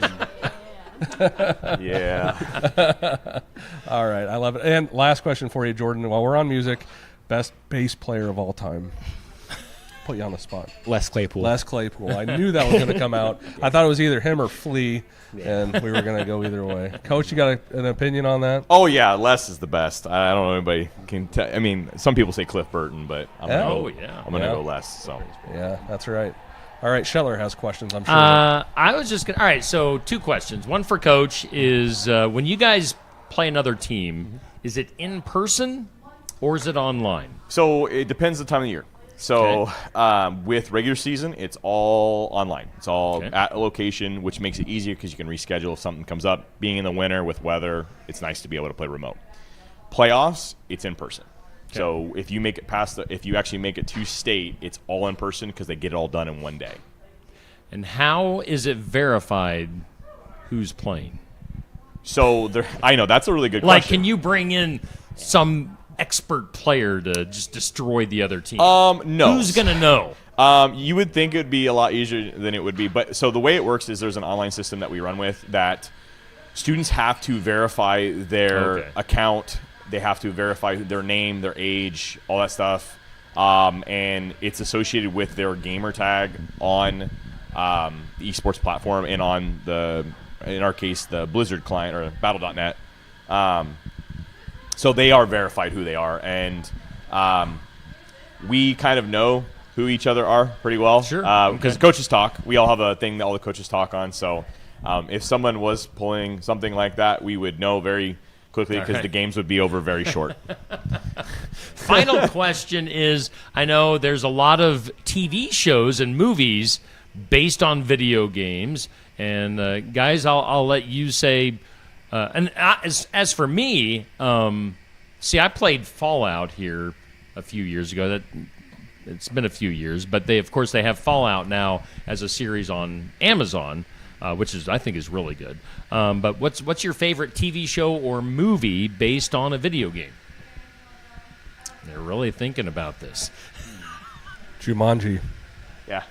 Speaker 19: Yeah.
Speaker 1: All right, I love it. And last question for you, Jordan. While we're on music, best bass player of all time. Put you on the spot.
Speaker 20: Les Claypool.
Speaker 1: Les Claypool. I knew that was going to come out. I thought it was either him or Flea, and we were going to go either way. Coach, you got an opinion on that?
Speaker 19: Oh yeah, Les is the best. I don't know anybody can. I mean, some people say Cliff Burton, but I'm
Speaker 1: Yeah.
Speaker 19: gonna
Speaker 1: Oh,
Speaker 19: go.
Speaker 1: yeah.
Speaker 19: I'm gonna
Speaker 1: Yeah.
Speaker 19: go Les. So
Speaker 1: Yeah, that's right. All right, Scheller has questions, I'm sure.
Speaker 5: I was just going to. All right, so 2 questions. One for Coach is when you guys play another team, is it in person or is it online?
Speaker 19: So it depends the time of the year. So with regular season, it's all online. It's all at a location, which makes it easier because you can reschedule if something comes up. Being in the winter with weather, it's nice to be able to play remote. Playoffs, it's in person. So if you make it if you actually make it to state, it's all in person because they get it all done in one day.
Speaker 5: And how is it verified who's playing?
Speaker 19: So I know that's a really good
Speaker 5: Like,
Speaker 19: question.
Speaker 5: can you bring in some expert player to just destroy the other team?
Speaker 19: No.
Speaker 5: Who's going to know?
Speaker 19: You would think it would be a lot easier than it would be. But so the way it works is there's an online system that we run with that students have to verify their account. They have to verify their name, their age, all that stuff. And it's associated with their gamer tag on the esports platform and on in our case, the Blizzard client or Battle.net. So they are verified who they are. And we kind of know who each other are pretty well.
Speaker 5: Sure.
Speaker 19: Because coaches talk. We all have a thing that all the coaches talk on. So if someone was pulling something like that, we would know very quickly because the games would be over very short.
Speaker 5: Final question is, I know there's a lot of TV shows and movies based on video games. And guys, I'll let you say. As for me, see, I played Fallout here a few years ago. It's been a few years, but they have Fallout now as a series on Amazon, which I think is really good. But what's your favorite TV show or movie based on a video game? They're really thinking about this.
Speaker 1: Jumanji.
Speaker 19: Yeah.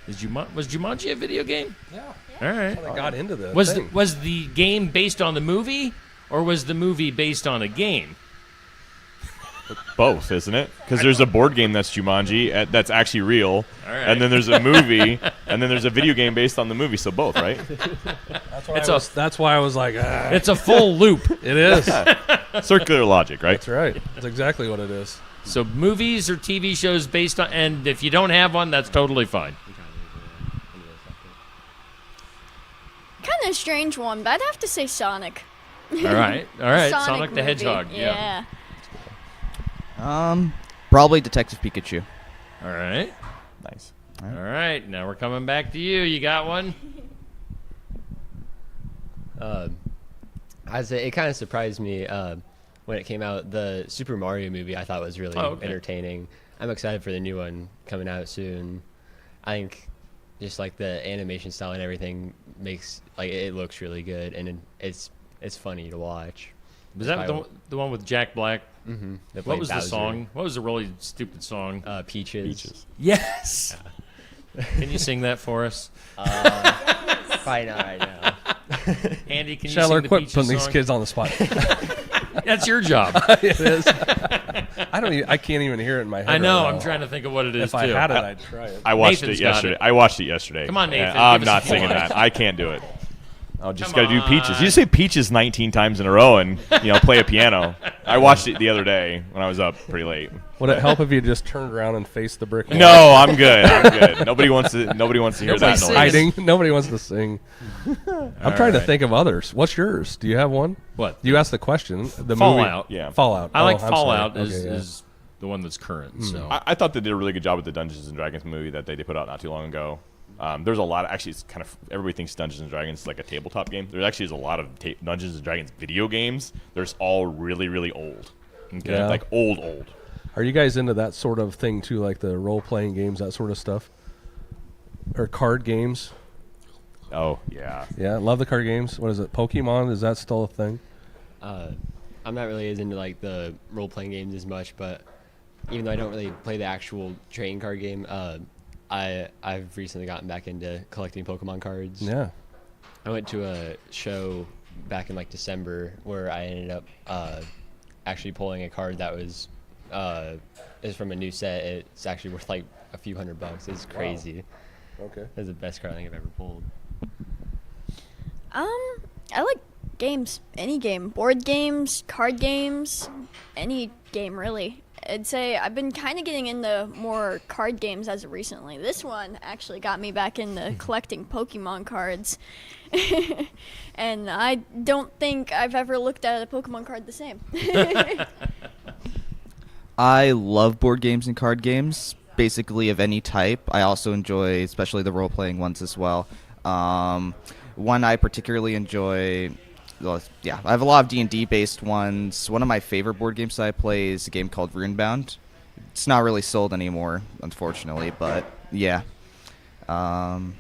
Speaker 5: Was Jumanji a video game?
Speaker 1: Yeah.
Speaker 5: All right.
Speaker 1: I got into this.
Speaker 5: Was the game based on the movie, or was the movie based on a game?
Speaker 19: Both, isn't it? Because there's a board game that's Jumanji that's actually real,
Speaker 5: All right.
Speaker 19: and then there's a movie, and then there's a video game based on the movie. So both, right?
Speaker 1: That's why I was like,
Speaker 5: It's a full loop.
Speaker 1: It is.
Speaker 19: Circular logic, right?
Speaker 1: That's right. That's exactly what it is.
Speaker 5: So movies or TV shows based on, and if you don't have one, that's totally fine.
Speaker 21: Kind of a strange one, but I'd have to say Sonic.
Speaker 5: All right. Sonic the
Speaker 21: movie.
Speaker 5: Hedgehog.
Speaker 21: Yeah.
Speaker 22: Probably Detective Pikachu.
Speaker 5: All right.
Speaker 19: Nice.
Speaker 5: All right. Now we're coming back to you. You got one?
Speaker 20: I'd say it kind of surprised me when it came out. The Super Mario movie I thought was really entertaining. I'm excited for the new one coming out soon. I think just like the animation style and everything makes it looks really good, and it's funny to watch.
Speaker 5: Was that the one with Jack Black?
Speaker 20: Mm-hmm.
Speaker 5: What was the song? What was the really stupid song?
Speaker 20: Peaches.
Speaker 5: Yes. Can you sing that for us?
Speaker 20: Probably not right now.
Speaker 5: Andy, can you
Speaker 1: Scheller,
Speaker 5: sing the
Speaker 1: quit
Speaker 5: Peaches
Speaker 1: putting these
Speaker 5: song?
Speaker 1: kids on the spot.
Speaker 5: That's your job.
Speaker 1: It is. I can't even hear it in my head.
Speaker 5: I know.
Speaker 1: right
Speaker 5: I'm
Speaker 1: now.
Speaker 5: trying to think of what it is.
Speaker 1: If I had it, I'd try it.
Speaker 19: I watched
Speaker 5: Nathan's
Speaker 19: it
Speaker 5: got
Speaker 19: yesterday.
Speaker 5: it.
Speaker 19: I watched it yesterday.
Speaker 5: Come on, Nathan.
Speaker 19: I'm
Speaker 5: give us
Speaker 19: not
Speaker 5: a
Speaker 19: singing
Speaker 5: point.
Speaker 19: that. I can't do it. I'll just
Speaker 5: Come
Speaker 19: got to do Peaches.
Speaker 5: on.
Speaker 19: You say Peaches 19 times in a row and play a piano. I watched it the other day when I was up pretty late.
Speaker 1: Would it help if you just turned around and faced the brick wall?
Speaker 19: No, I'm good. I'm good. Nobody wants to hear that noise.
Speaker 1: Hiding. Nobody wants to sing. I'm trying to think of others. What's yours? Do you have one?
Speaker 5: What?
Speaker 1: You asked the question. The
Speaker 5: Fallout.
Speaker 1: movie.
Speaker 19: Yeah.
Speaker 1: Fallout.
Speaker 5: I like
Speaker 1: I'm
Speaker 5: Fallout
Speaker 1: sorry.
Speaker 5: is the one that's current. So
Speaker 19: I thought they did a really good job with the Dungeons and Dragons movie that they put out not too long ago. There's a lot of, actually, it's kind of, everybody thinks Dungeons and Dragons is like a tabletop game. There actually is a lot of Dungeons and Dragons video games. There's all really, really old.
Speaker 1: Okay. Yeah.
Speaker 19: Like old.
Speaker 1: Are you guys into that sort of thing too, like the role-playing games, that sort of stuff? Or card games?
Speaker 19: Oh, yeah.
Speaker 1: Yeah, love the card games. What is it, Pokemon? Is that still a thing?
Speaker 20: I'm not really as into like the role-playing games as much, but even though I don't really play the actual trading card game, I've recently gotten back into collecting Pokemon cards.
Speaker 1: Yeah.
Speaker 20: I went to a show back in like December where I ended up actually pulling a card that was is from a new set. It's actually worth like a few $100. It's crazy.
Speaker 1: Wow. Okay.
Speaker 20: It's the best card I think I've ever pulled.
Speaker 21: I like games. Any game. Board games, card games, any game really. I'd say I've been kind of getting into more card games as of recently. This one actually got me back into collecting Pokemon cards. And I don't think I've ever looked at a Pokemon card the same.
Speaker 22: I love board games and card games, basically of any type. I also enjoy, especially the role-playing ones as well. One I particularly enjoy, well, yeah, I have a lot of D&D based ones. One of my favorite board games that I play is a game called Runebound. It's not really sold anymore, unfortunately, but yeah. And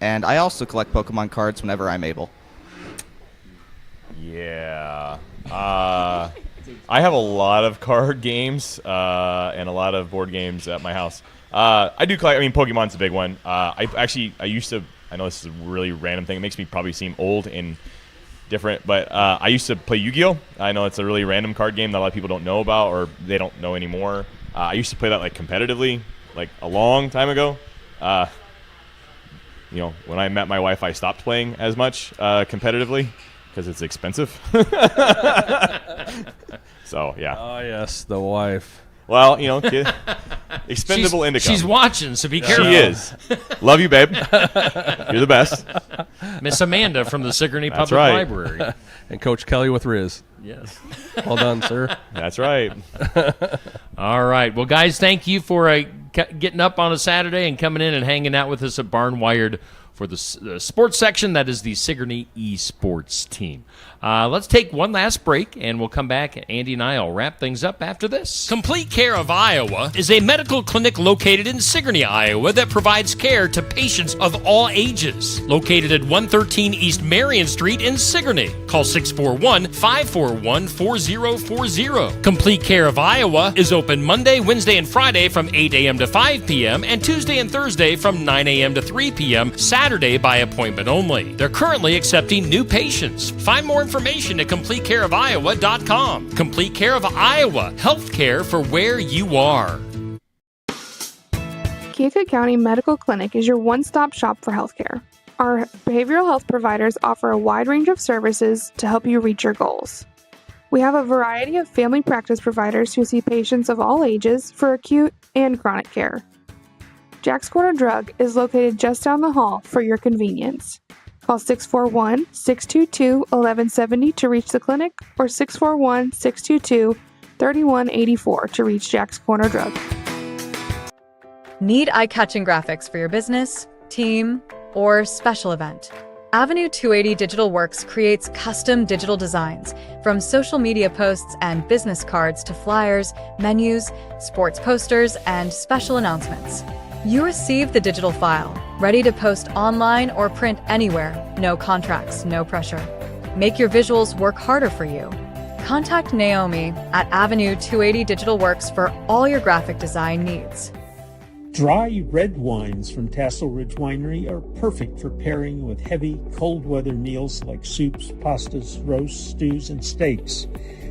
Speaker 22: I also collect Pokemon cards whenever I'm able.
Speaker 19: Yeah. I have a lot of card games and a lot of board games at my house. I do collect, I mean, Pokemon's a big one. I used to, I know this is a really random thing. It makes me probably seem old and different, but I used to play Yu-Gi-Oh! I know it's a really random card game that a lot of people don't know about or they don't know anymore. I used to play that like competitively, like a long time ago. You know, when I met my wife, I stopped playing as much competitively because it's expensive. So, yeah.
Speaker 1: Oh, yes, the wife.
Speaker 19: Well, you know, expendable income.
Speaker 5: She's watching, so be careful.
Speaker 19: She is. Love you, babe. You're the best.
Speaker 5: Miss Amanda from the Sigourney
Speaker 19: That's
Speaker 5: Public
Speaker 19: right.
Speaker 5: Library.
Speaker 1: And Coach Kelly with Riz.
Speaker 5: Yes.
Speaker 1: Well done, sir.
Speaker 19: That's right.
Speaker 5: All right. Well, guys, thank you for getting up on a Saturday and coming in and hanging out with us at Barnwired for the sports section. That is the Sigourney Esports team. Let's take one last break, and we'll come back. Andy and I will wrap things up after this. Complete Care of Iowa is a medical clinic located in Sigourney, Iowa that provides care to patients of all ages. Located at 113 East Marion Street in Sigourney. Call 641-541-4040. Complete Care of Iowa is open Monday, Wednesday, and Friday from 8 a.m. to 5 p.m. and Tuesday and Thursday from 9 a.m. to 3 p.m. Saturday by appointment only. They're currently accepting new patients. Find more information at CompleteCareOfIowa.com. Complete Care of Iowa. Healthcare for where you are.
Speaker 10: Keokuk County Medical Clinic is your one-stop shop for healthcare. Our behavioral health providers offer a wide range of services to help you reach your goals. We have a variety of family practice providers who see patients of all ages for acute and chronic care. Jack's Corner Drug is located just down the hall for your convenience. Call 641-622-1170 to reach the clinic or 641-622-3184 to reach Jack's Corner Drug.
Speaker 2: Need eye-catching graphics for your business, team, or special event? Avenue 280 Digital Works creates custom digital designs, from social media posts and business cards to flyers, menus, sports posters, and special announcements. You receive the digital file, ready to post online or print anywhere. No contracts, no pressure. Make your visuals work harder for you. Contact Naomi at Avenue 280 Digital Works for all your graphic design needs.
Speaker 6: Dry red wines from Tassel Ridge Winery are perfect for pairing with heavy, cold weather meals like soups, pastas, roasts, stews, and steaks.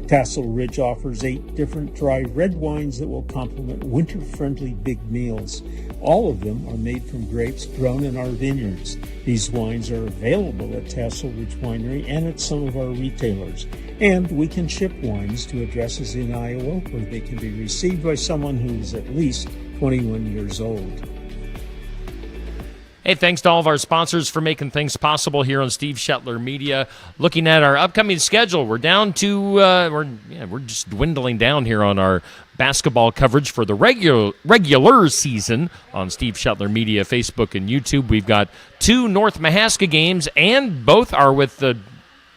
Speaker 6: Tassel Ridge offers 8 different dry red wines that will complement winter-friendly big meals. All of them are made from grapes grown in our vineyards. These wines are available at Tassel Ridge Winery and at some of our retailers. And we can ship wines to addresses in Iowa where they can be received by someone who is at least 21 years old.
Speaker 5: Hey, thanks to all of our sponsors for making things possible here on Steve Shetler Media. Looking at our upcoming schedule, we're down to we're just dwindling down here on our basketball coverage for the regular season on Steve Shetler Media, Facebook and YouTube. We've got 2 North Mahaska games, and both are with the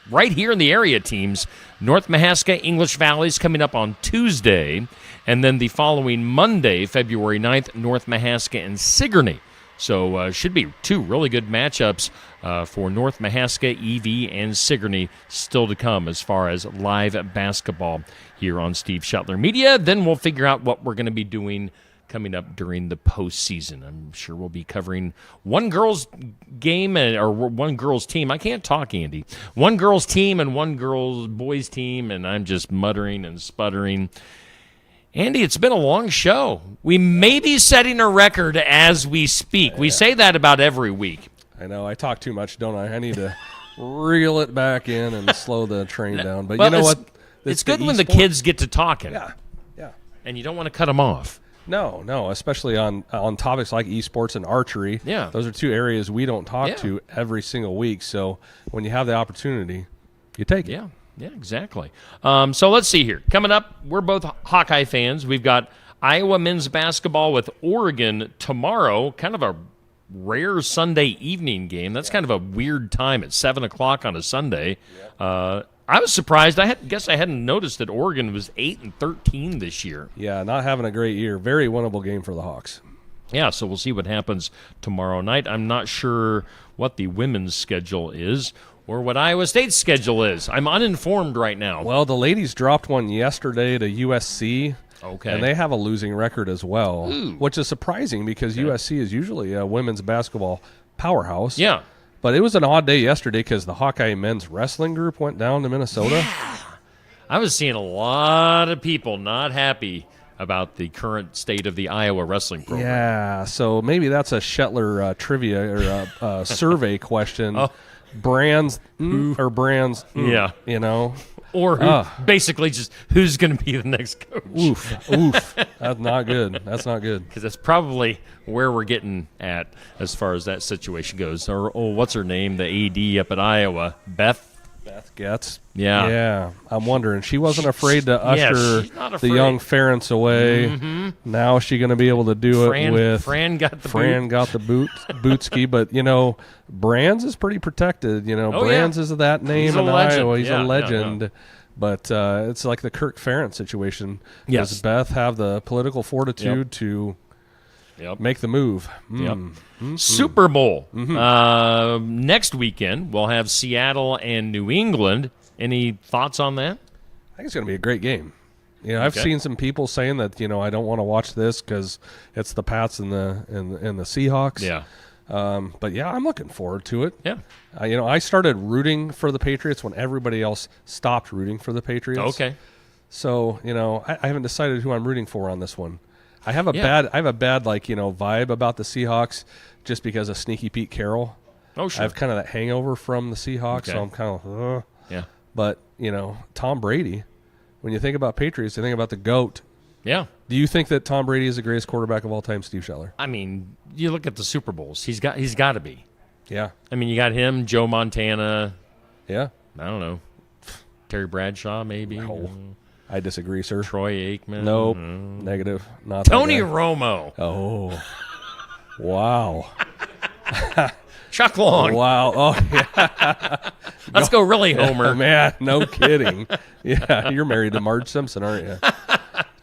Speaker 5: right here in the area teams. North Mahaska, English Valley's coming up on Tuesday. And then the following Monday, February 9th, North Mahaska and Sigourney. So should be two really good matchups for North Mahaska, EV, and Sigourney still to come as far as live basketball here on Steve Shetler Media. Then we'll figure out what we're going to be doing coming up during the postseason. I'm sure we'll be covering one girls game or one girls team. I can't talk, Andy. One girls team and one boys team, and I'm just muttering and sputtering. Andy, it's been a long show. We may be setting a record as we speak. We say that about every week.
Speaker 1: I know. I talk too much, don't I? I need to reel it back in and slow the train down. But
Speaker 5: well,
Speaker 1: you know what?
Speaker 5: It's good when the kids get to talking.
Speaker 1: Yeah.
Speaker 5: And you don't want to cut them off.
Speaker 1: No, especially on topics like esports and archery.
Speaker 5: Yeah.
Speaker 1: Those are two areas we don't talk to every single week. So when you have the opportunity, you take it.
Speaker 5: Yeah, exactly. So let's see here. Coming up, we're both Hawkeye fans. We've got Iowa men's basketball with Oregon tomorrow. Kind of a rare Sunday evening game. That's kind of a weird time at 7 o'clock on a Sunday. I was surprised. I guess I hadn't noticed that Oregon was 8-13 this year.
Speaker 1: Yeah, not having a great year. Very winnable game for the Hawks.
Speaker 5: Yeah, so we'll see what happens tomorrow night. I'm not sure what the women's schedule is or what Iowa State's schedule is. I'm uninformed right now.
Speaker 1: Well, the ladies dropped one yesterday to USC.
Speaker 5: Okay.
Speaker 1: And they have a losing record as well, which is surprising because USC is usually a women's basketball powerhouse.
Speaker 5: Yeah.
Speaker 1: But it was an odd day yesterday because the Hawkeye men's wrestling group went down to Minnesota.
Speaker 5: Yeah. I was seeing a lot of people not happy about the current state of the Iowa wrestling program.
Speaker 1: Yeah, so maybe that's a Shetler trivia or survey question. Brands or brands,
Speaker 5: yeah,
Speaker 1: you know,
Speaker 5: or who, basically just who's going to be the next coach.
Speaker 1: Oof, that's not good. That's not good
Speaker 5: because that's probably where we're getting at as far as that situation goes. Or what's her name? The AD up at Iowa, Beth
Speaker 1: Getz.
Speaker 5: Yeah.
Speaker 1: I'm wondering. She wasn't afraid to usher the young Ferentz away.
Speaker 5: Mm-hmm.
Speaker 1: Now is she going to be able to do it with
Speaker 5: Fran got the
Speaker 1: bootski, but you know, Brands is pretty protected. You know, Brands is that name in Iowa. He's a legend. Yeah. But it's like the Kirk Ferentz situation.
Speaker 5: Yes.
Speaker 1: Does Beth have the political fortitude to make the move?
Speaker 5: Super Bowl. Next weekend, we'll have Seattle and New England. Any thoughts on that?
Speaker 1: I think it's going to be a great game. You know, I've seen some people saying that, you know, I don't want to watch this because it's the Pats and the Seahawks.
Speaker 5: Yeah.
Speaker 1: But, yeah, I'm looking forward to it.
Speaker 5: Yeah.
Speaker 1: You know, I started rooting for the Patriots when everybody else stopped rooting for the Patriots.
Speaker 5: Okay.
Speaker 1: So, you know, I haven't decided who I'm rooting for on this one. I have a bad like, you know, vibe about the Seahawks just because of Sneaky Pete Carroll.
Speaker 5: Oh, sure.
Speaker 1: I have kind of that hangover from the Seahawks, so I'm kind of
Speaker 5: yeah.
Speaker 1: But, you know, Tom Brady, when you think about Patriots, you think about the GOAT.
Speaker 5: Yeah.
Speaker 1: Do you think that Tom Brady is the greatest quarterback of all time, Steve Shetler?
Speaker 5: I mean, you look at the Super Bowls. He's got to be.
Speaker 1: Yeah.
Speaker 5: I mean, you got him, Joe Montana.
Speaker 1: Yeah.
Speaker 5: I don't know. Terry Bradshaw, maybe.
Speaker 1: No. I disagree, sir.
Speaker 5: Troy Aikman.
Speaker 1: Nope. Negative. Not
Speaker 5: Tony Romo.
Speaker 1: Oh. Wow.
Speaker 5: Chuck Long.
Speaker 1: Wow. Oh, yeah.
Speaker 5: Let's go really Homer.
Speaker 1: Man, no kidding. Yeah, you're married to Marge Simpson, aren't you?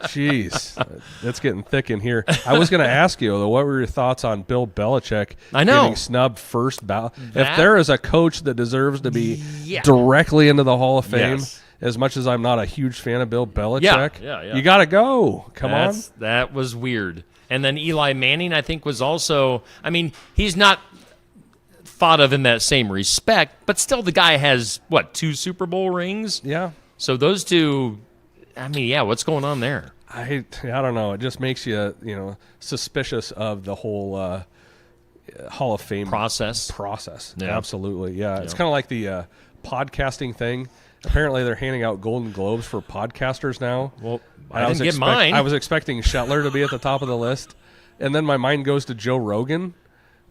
Speaker 1: Jeez. It's getting thick in here. I was going to ask you, though, what were your thoughts on Bill Belichick getting snubbed first ballot? If there is a coach that deserves to be directly into the Hall of Fame, as much as I'm not a huge fan of Bill Belichick, you got to go. Come on.
Speaker 5: That was weird. And then Eli Manning, I think, was also, I mean, he's not thought of in that same respect, but still the guy has, 2 Super Bowl rings?
Speaker 1: Yeah.
Speaker 5: So those two, I mean, what's going on there?
Speaker 1: I don't know. It just makes you, you know, suspicious of the whole Hall of Fame
Speaker 5: process.
Speaker 1: Yeah. Absolutely. Yeah. It's kind of like the podcasting thing. Apparently, they're handing out Golden Globes for podcasters now.
Speaker 5: Well, I didn't get mine.
Speaker 1: I was expecting Shetler to be at the top of the list, and then my mind goes to Joe Rogan,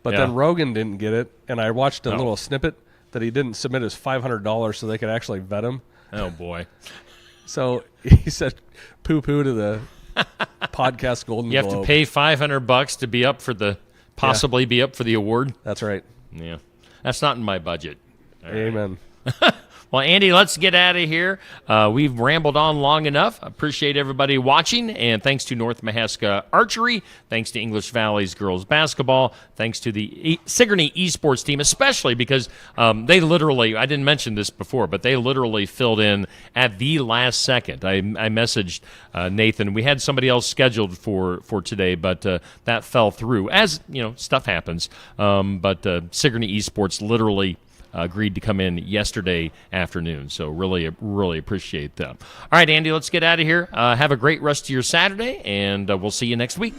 Speaker 1: but then Rogan didn't get it, and I watched a little snippet that he didn't submit his $500 so they could actually vet him.
Speaker 5: Oh, boy.
Speaker 1: So he said poo-poo to the podcast Golden Globe.
Speaker 5: You have to pay $500 to be up for the possibly be up for the award.
Speaker 1: That's right.
Speaker 5: Yeah, that's not in my budget.
Speaker 1: Amen.
Speaker 5: Well, Andy, let's get out of here. We've rambled on long enough. Appreciate everybody watching, and thanks to North Mahaska Archery, thanks to English Valley's girls basketball, thanks to the Sigourney esports team, especially because they literally, I didn't mention this before, but they literally filled in at the last second. I messaged Nathan. We had somebody else scheduled for today, but that fell through, as, stuff happens. But Sigourney esports literally agreed to come in yesterday afternoon. So really, really appreciate them. All right, Andy, let's get out of here. Have a great rest of your Saturday, and we'll see you next week.